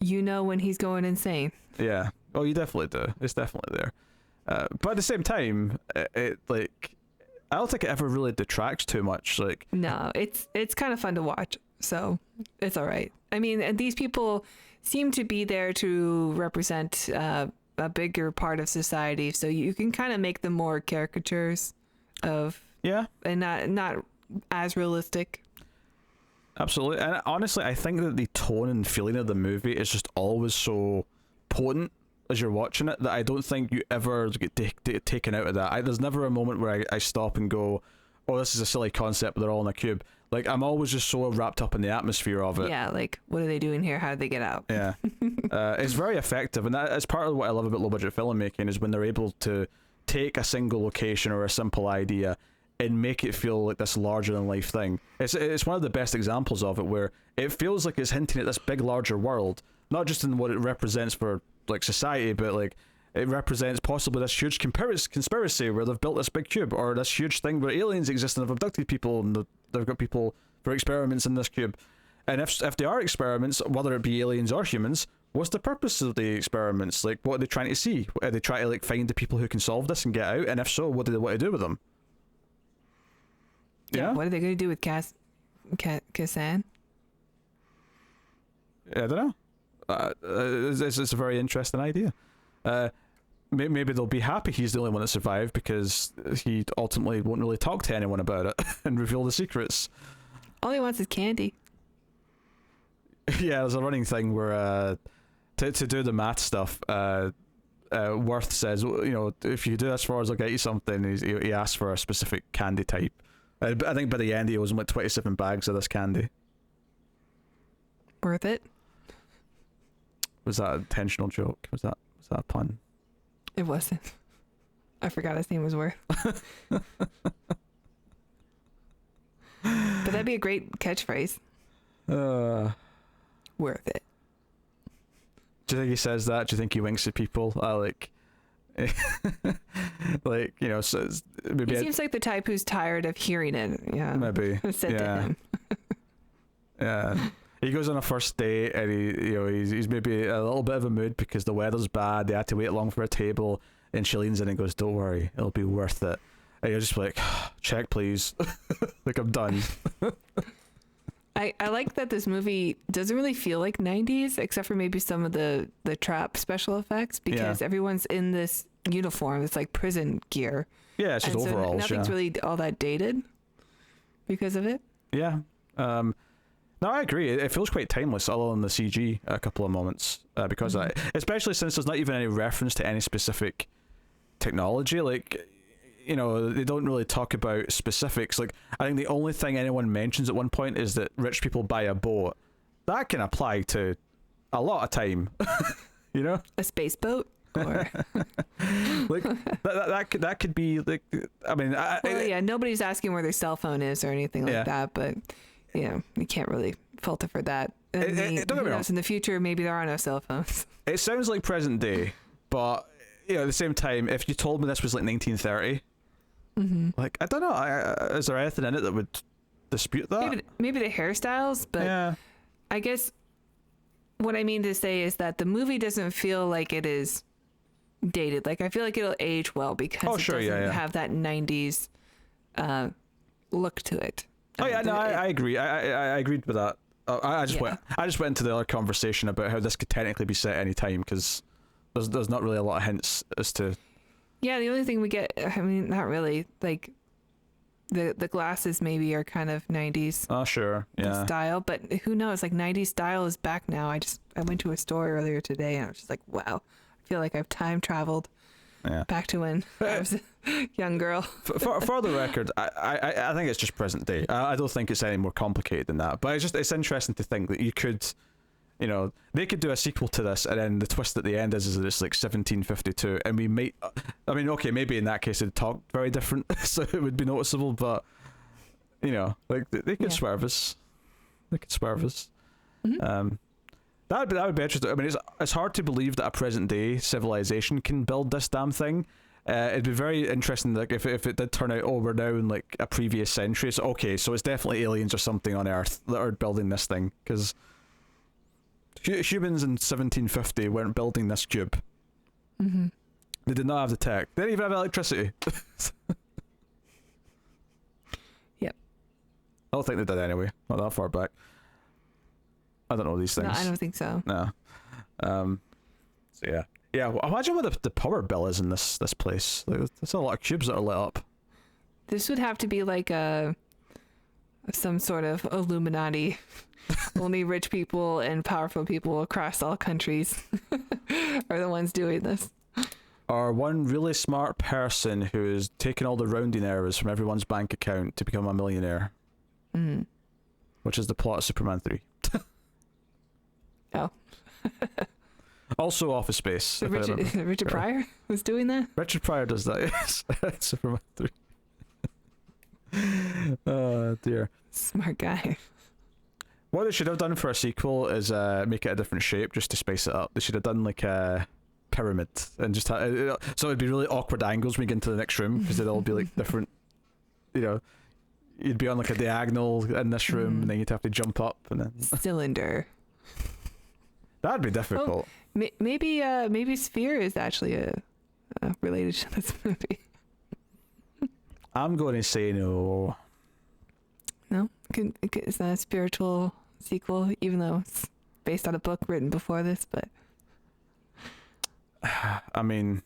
when he's going insane. Yeah. Oh, you definitely do. It's definitely there. But at the same time, it like, I don't think it ever really detracts too much. Like, no, it's kind of fun to watch, so it's all right. I mean, and these people seem to be there to represent a bigger part of society, so you can kind of make them more caricatures of and not as realistic. Absolutely. And honestly, I think that the tone and feeling of the movie is just always so potent as you're watching it that I don't think you ever get taken out of that. There's never a moment where I stop and go, oh, this is a silly concept, but they're all in a cube. Like, I'm always just so wrapped up in the atmosphere of it. Yeah, like, what are they doing here? How did they get out? Yeah. It's very effective, and that's part of what I love about low-budget filmmaking, is when they're able to take a single location or a simple idea and make it feel like this larger-than-life thing. It's one of the best examples of it, where it feels like it's hinting at this big, larger world, not just in what it represents for, like, society, but, like, it represents possibly this huge conspiracy where they've built this big cube, or this huge thing where aliens exist and have abducted people, and they've got people for experiments in this cube. And if they are experiments, whether it be aliens or humans, what's the purpose of the experiments? Like, what are they trying to see? Are they trying to, like, find the people who can solve this and get out? And if so, what do they want to do with them? Yeah. What are they going to do with Kassan? I don't know. It's a very interesting idea. Maybe they'll be happy he's the only one that survived, because he ultimately won't really talk to anyone about it and reveal the secrets. All he wants is candy. Yeah, there's a running thing where to do the math stuff, Worth says, you know, if you do this for us, I'll get you something. He asks for a specific candy type. I think by the end he owes him like 27 bags of this candy. Worth it? Was that an intentional joke? Was that a pun? It wasn't. I forgot his name was Worth. But that'd be a great catchphrase. Worth it. Do you think he says that? Do you think he winks at people? Like, like, you know, so maybe he seems like the type who's tired of hearing it. Yeah, maybe. Said to him. Yeah. He goes on a first date, and he's maybe a little bit of a mood because the weather's bad. They had to wait long for a table, and she leans in and goes, "Don't worry, it'll be worth it." And you're just like, "Check, please." Like, I'm done. I like that this movie doesn't really feel like 90s, except for maybe some of the trap special effects, because everyone's in this uniform. It's like prison gear. Yeah, it's just overalls. So nothing's really all that dated because of it. Yeah. No, I agree. It feels quite timeless, other than the CG a couple of moments, because of that. Especially since there's not even any reference to any specific technology. Like, you know, they don't really talk about specifics. Like, I think the only thing anyone mentions at one point is that rich people buy a boat. That can apply to a lot of time. You know, a space boat, or like that could be like. I mean, nobody's asking where their cell phone is or anything like that, but. Yeah, you can't really fault it for that. Don't get me wrong. In the future, maybe there are no cell phones. It sounds like present day, but you know, at the same time, if you told me this was like 1930, like, I don't know, is there anything in it that would dispute that? Maybe the hairstyles, but I guess what I mean to say is that the movie doesn't feel like it is dated. Like, I feel like it'll age well because it doesn't have that 90s look to it. Oh yeah, no, I agree. I agreed with that. I just went into the other conversation about how this could technically be set any time, because there's not really a lot of hints as to. Yeah, the only thing we get, I mean, not really. Like, the glasses maybe are kind of 90s. Oh sure, yeah. Style, but who knows? Like, 90s style is back now. I went to a store earlier today and I was just like, wow, I feel like I've time traveled. Yeah. Back to when I was a young girl. for the record, I think it's just present day. I don't think it's any more complicated than that. But it's interesting to think that you could, you know, they could do a sequel to this, and then the twist at the end is that it's like 1752, and we might. I mean, okay, maybe in that case it'd talk very different, so it would be noticeable. But you know, like they could swerve us. They could swerve us. Mm-hmm. That would be interesting. I mean, it's hard to believe that a present day civilization can build this damn thing. It'd be very interesting, like, if it did turn out, we're now in like a previous century. So okay, so it's definitely aliens or something on Earth that are building this thing, because humans in 1750 weren't building this cube. Mm-hmm. They did not have the tech. They didn't even have electricity. Yep. I don't think they did anyway. Not that far back. I don't know these things. No, I don't think so. No. So yeah. Well, imagine what the power bill is in this place. Like, there's a lot of cubes that are lit up. This would have to be like a some sort of Illuminati. Only rich people and powerful people across all countries are the ones doing this. Or one really smart person who is taking all the rounding errors from everyone's bank account to become a millionaire. Mm. Which is the plot of Superman 3. Oh. Also Office Space. So Richard Pryor was doing that? Richard Pryor does that, yes. Superman 3. Oh, dear. Smart guy. What they should have done for a sequel is make it a different shape just to spice it up. They should have done like a pyramid and just so it'd be really awkward angles when we get into the next room because they'd all be like different, you know, you'd be on like a diagonal in this room and then you'd have to jump up and then cylinder. That'd be difficult. Oh, maybe Sphere is actually related to this movie. I'm going to say no. No? It's not a spiritual sequel, even though it's based on a book written before this, but... I mean...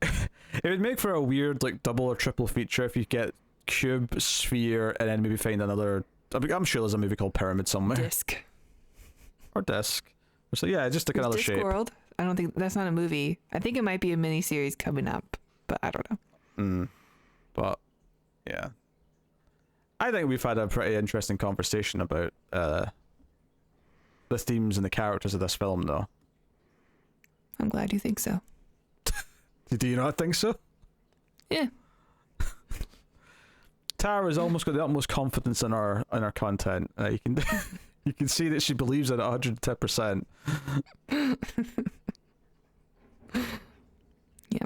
it would make for a weird, like, double or triple feature if you get Cube, Sphere, and then maybe find another... I'm sure there's a movie called Pyramid somewhere. Disc. Or Disc. So yeah, just like another Disc shape. World? I don't think... That's not a movie. I think it might be a miniseries coming up, but I don't know. But, yeah. I think we've had a pretty interesting conversation about the themes and the characters of this film, though. I'm glad you think so. Do you not think so? Yeah. Tara's almost got the utmost confidence in our content. You can you can see that she believes it 110%. Yeah.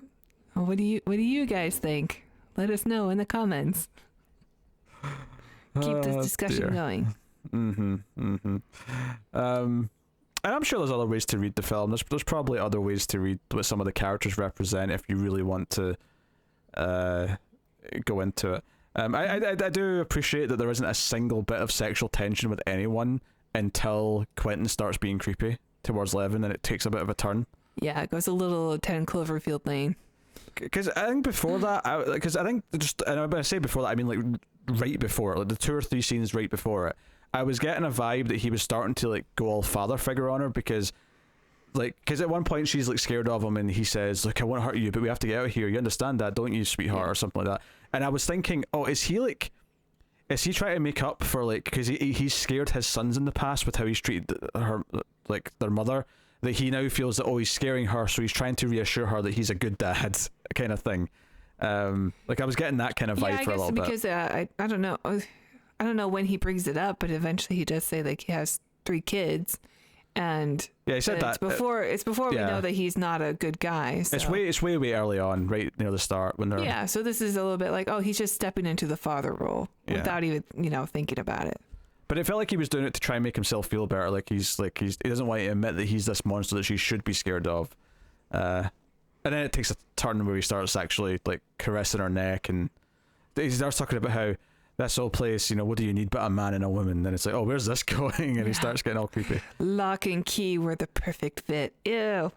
Well, what do you guys think? Let us know in the comments. Keep this discussion going. And I'm sure there's other ways to read the film. There's probably other ways to read what some of the characters represent if you really want to go into it. I do appreciate that there isn't a single bit of sexual tension with anyone until Quentin starts being creepy towards Levin, and it takes a bit of a turn. Yeah, it goes a little 10 Cloverfield Lane. Because I think before that, and when I say before that, I mean like right before it, like the 2 or 3 scenes right before it, I was getting a vibe that he was starting to like go all father figure on her because at one point she's like scared of him and he says, look, I won't hurt you, but we have to get out of here. You understand that, don't you, sweetheart, or something like that. And I was thinking, oh, is he trying to make up for like, because he's scared his sons in the past with how he's treated her, like their mother, that he now feels that, oh, he's scaring her, so he's trying to reassure her that he's a good dad, kind of thing. Like I was getting that kind of vibe for a little bit. Because I don't know. I don't know when he brings it up, but eventually he does say like he has 3 kids, and yeah, he said that it's before we know that he's not a good guy. So. It's way early on, right near the start when they're So this is a little bit like, oh, he's just stepping into the father role without even thinking about it. But it felt like he was doing it to try and make himself feel better. He doesn't want to admit that he's this monster that she should be scared of. And then it takes a turn where he starts actually like caressing her neck, and he starts talking about how this whole place, what do you need but a man and a woman? And it's like, oh, where's this going? And he starts getting all creepy. Lock and key were the perfect fit. Ew.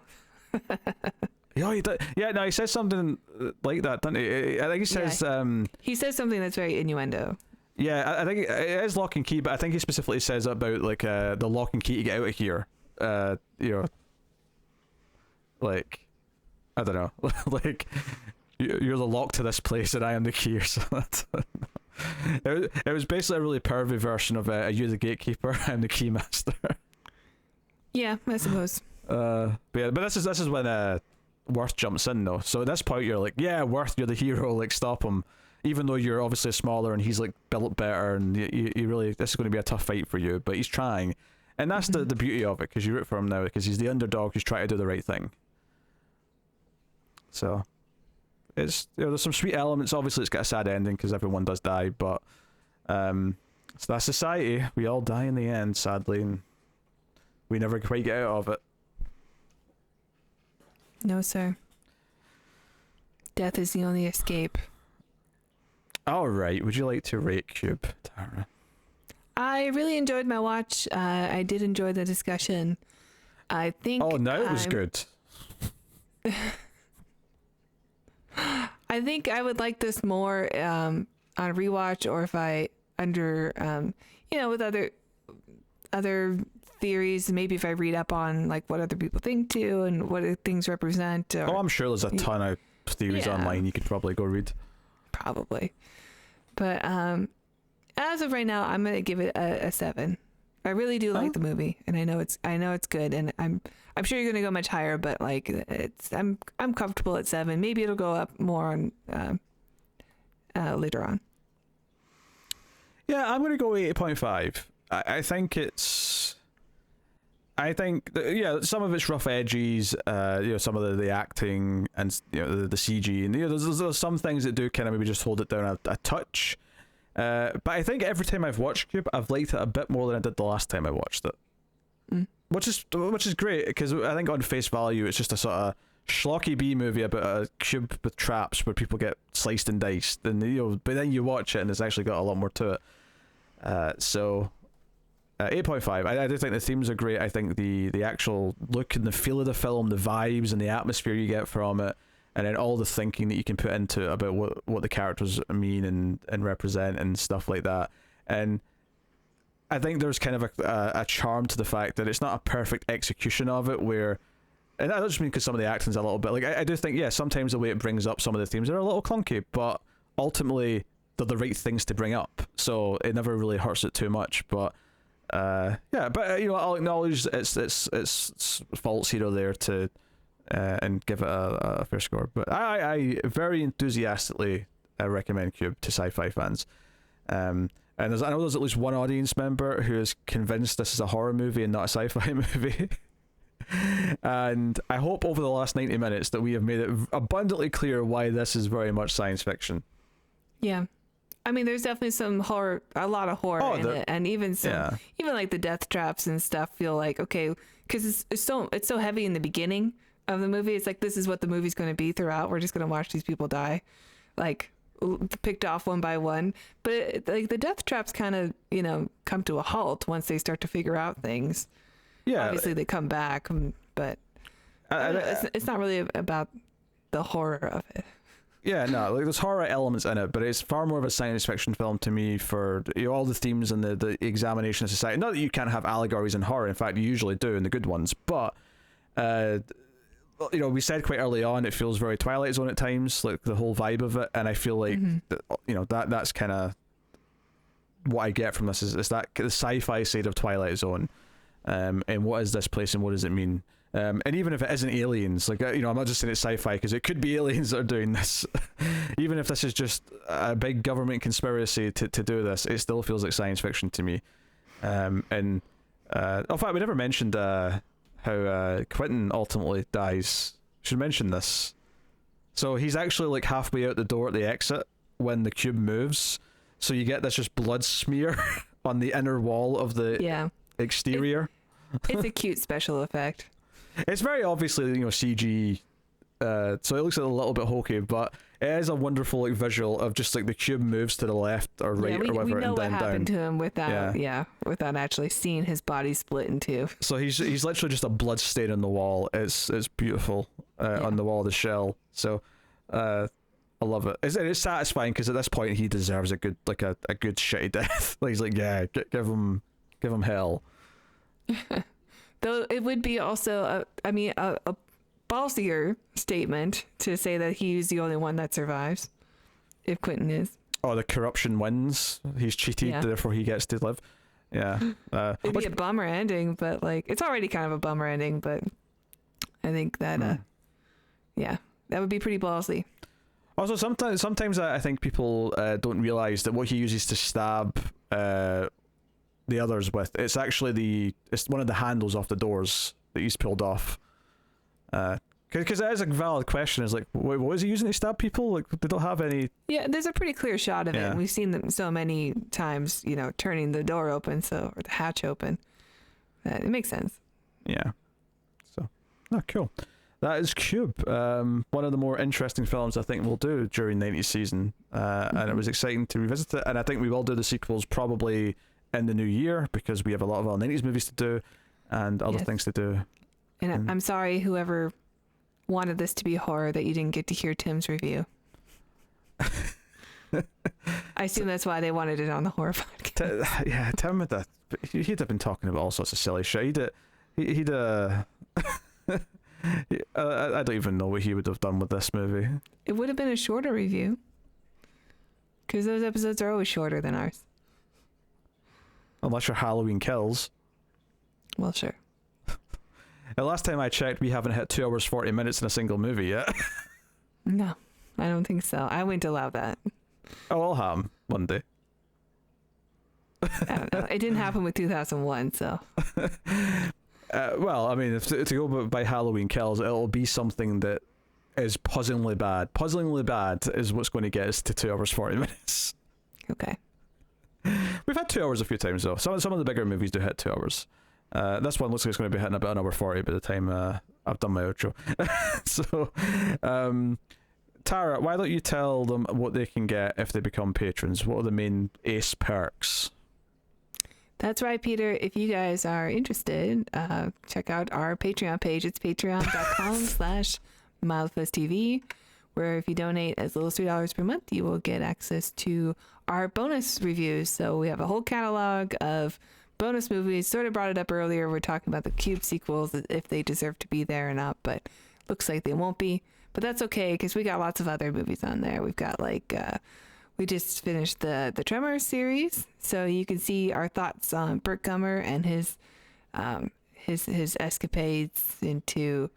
He says something like that, doesn't he? I think he says... he says something that's very innuendo. Yeah, I think it is lock and key, but I think he specifically says about like the lock and key to get out of here. Like, I don't know. Like, you're the lock to this place and I am the key or something. It was basically a really pervy version of you the gatekeeper, I'm the keymaster. Yeah, I suppose. But this is when Worth jumps in though. So at this point you're like, yeah, Worth, you're the hero, like stop him. Even though you're obviously smaller and he's like built better, and you really, this is going to be a tough fight for you, but he's trying, and that's the beauty of it, because you root for him now because he's the underdog who's trying to do the right thing. So it's there's some sweet elements. Obviously it's got a sad ending because everyone does die, but it's that society, we all die in the end, sadly, and we never quite get out of it. No, sir. Death is the only escape. All right, would you like to rate Cube, Tara? I really enjoyed my watch. I did enjoy the discussion. I think... Oh, no, it was good. I think I would like this more on a rewatch, or if I with other theories, maybe if I read up on like what other people think too and what things represent. Or, I'm sure there's a ton of theories online you could probably go read. Probably. But as of right now, I'm gonna give it a 7. I really do like the movie, and I know it's good, and I'm sure you're gonna go much higher, but like I'm comfortable at 7. Maybe it'll go up more on later on. Yeah, I'm gonna go 8.5. I think some of its rough edges, some of the acting and the CG, and there's some things that do kind of maybe just hold it down a touch. But I think every time I've watched Cube, I've liked it a bit more than I did the last time I watched it, which is great, because I think on face value it's just a sort of schlocky B movie about a cube with traps where people get sliced and diced, and but then you watch it and it's actually got a lot more to it. So 8.5. I do think the themes are great. I think the actual look and the feel of the film, the vibes and the atmosphere you get from it, and then all the thinking that you can put into it about what the characters mean and represent and stuff like that. And I think there's kind of a charm to the fact that it's not a perfect execution of it, where, and I don't just mean because some of the acting's a little bit, like I do think, sometimes the way it brings up some of the themes are a little clunky, but ultimately they're the right things to bring up, so it never really hurts it too much. But I'll acknowledge its faults here or there to and give it a fair score. But I very enthusiastically recommend Cube to sci-fi fans. And I know there's at least one audience member who is convinced this is a horror movie and not a sci-fi movie. And I hope over the last 90 minutes that we have made it abundantly clear why this is very much science fiction. Yeah. I mean, there's definitely a lot of horror in it, and even like the death traps and stuff feel like, okay, because it's so heavy in the beginning of the movie. It's like, this is what the movie's going to be throughout. We're just going to watch these people die, like picked off one by one. But like the death traps kind of come to a halt once they start to figure out things. Yeah, obviously they come back, but it's not really about the horror of it. Yeah, no, like there's horror elements in it, but it's far more of a science fiction film to me for all the themes and the examination of society. Not that you can't have allegories in horror, in fact you usually do in the good ones, but we said quite early on it feels very Twilight Zone at times, like the whole vibe of it, and I feel like that's kind of what I get from this is that the sci-fi side of Twilight Zone, and what is this place and what does it mean? And even if it isn't aliens, like I'm not just saying it's sci-fi because it could be aliens that are doing this. Even if this is just a big government conspiracy to do this, it still feels like science fiction to me. In fact, we never mentioned how Quentin ultimately dies. Should mention this. So he's actually like halfway out the door at the exit when the cube moves. So you get this just blood smear on the inner wall of the exterior. It's a cute special effect. It's very obviously CG, so it looks a little bit hokey, but it is a wonderful like visual of just like the cube moves to the left or right or whatever, we know and then what happened down. To him without actually seeing his body split in two. So he's literally just a blood stain on the wall. It's beautiful on the wall of the shell. So I love it. It's satisfying because at this point he deserves a good shitty death. Like he's like, give him hell. Though it would be also a ballsier statement to say that he's the only one that survives, if Quentin is. Oh, the corruption wins. He's cheated, therefore he gets to live. Yeah. It'd be a bummer ending, but like it's already kind of a bummer ending. But I think that that would be pretty ballsy. Also, sometimes I think people don't realize that what he uses to stab the others with, it's actually it's one of the handles off the doors that he's pulled off. Because that is a valid question. Is like, what is he using to stab people? Like, they don't have any. Yeah, there's a pretty clear shot of it. We've seen them so many times, turning the door open, or the hatch open. It makes sense. Yeah. So, cool. That is Cube. One of the more interesting films I think we'll do during 90s season. And it was exciting to revisit it. And I think we will do the sequels probably in the new year because we have a lot of our 90s movies to do and other things to do. And I'm sorry, whoever wanted this to be horror, that you didn't get to hear Tim's review. I assume that's why they wanted it on the horror podcast. Yeah, tell me that. He'd have been talking about all sorts of silly shit. He'd I don't even know what he would have done with this movie. It would have been a shorter review. Because those episodes are always shorter than ours. Unless you're Halloween Kills. Well, sure. The last time I checked, we haven't hit 2 hours 40 minutes in a single movie yet. No, I don't think so. I wouldn't allow that. Oh, I'll have 'em one day. I don't know. It didn't happen with 2001, so. Well, I mean, if to go by Halloween Kills, it'll be something that is puzzlingly bad. Puzzlingly bad is what's going to get us to 2 hours 40 minutes. Okay. We've had 2 hours a few times though. Some of the bigger movies do hit 2 hours. This one looks like it's going to be hitting about an hour 40 by the time I've done my outro. So, Tara, why don't you tell them what they can get if they become patrons? What are the main ace perks? That's right, Peter. If you guys are interested, check out our Patreon page. It's patreon.com/MildFuzzTV, where if you donate as little as $3 per month, you will get access to our bonus reviews. So we have a whole catalog of bonus movies. Sort of brought it up earlier. We're talking about the Cube sequels, if they deserve to be there or not, but looks like they won't be. But that's okay, because we got lots of other movies on there. We've got we just finished the Tremor series, so you can see our thoughts on Burt Gummer and his escapades into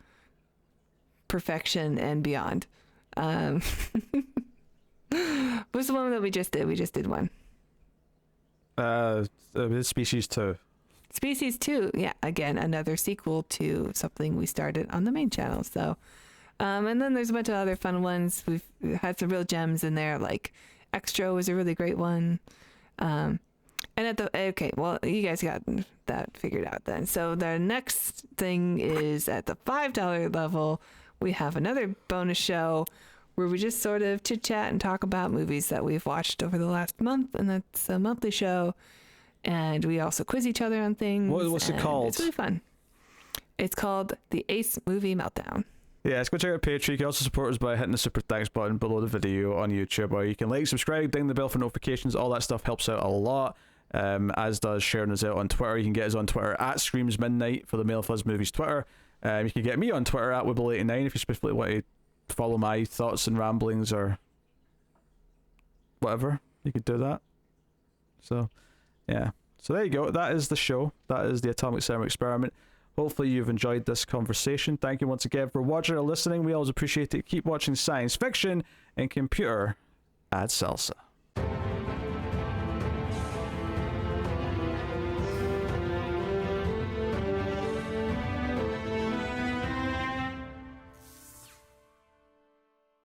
perfection and beyond. What's the one that we just did? We just did one. Species 2. Species 2, yeah. Again, another sequel to something we started on the main channel. So, and then there's a bunch of other fun ones. We've had some real gems in there, like Extra was a really great one. And okay, well, you guys got that figured out then. So the next thing is at the $5 level, we have another bonus show where we just sort of chit chat and talk about movies that we've watched over the last month, and that's a monthly show. And we also quiz each other on things. What's it called? It's really fun. It's called the Ace Movie Meltdown. Yeah, let's go check out Patreon. You can also support us by hitting the super thanks button below the video on YouTube, or you can like, subscribe, ding the bell for notifications. All that stuff helps out a lot, as does sharing us out on Twitter. You can get us on Twitter at Screams Midnight for the Male Fuzz Movies Twitter. You can get me on Twitter at Wibble89 if you specifically want to follow my thoughts and ramblings or whatever. You could do that. So, yeah. So there you go. That is the show. That is the Atomic Cinema Experiment. Hopefully you've enjoyed this conversation. Thank you once again for watching or listening. We always appreciate it. Keep watching science fiction and computer ad salsa.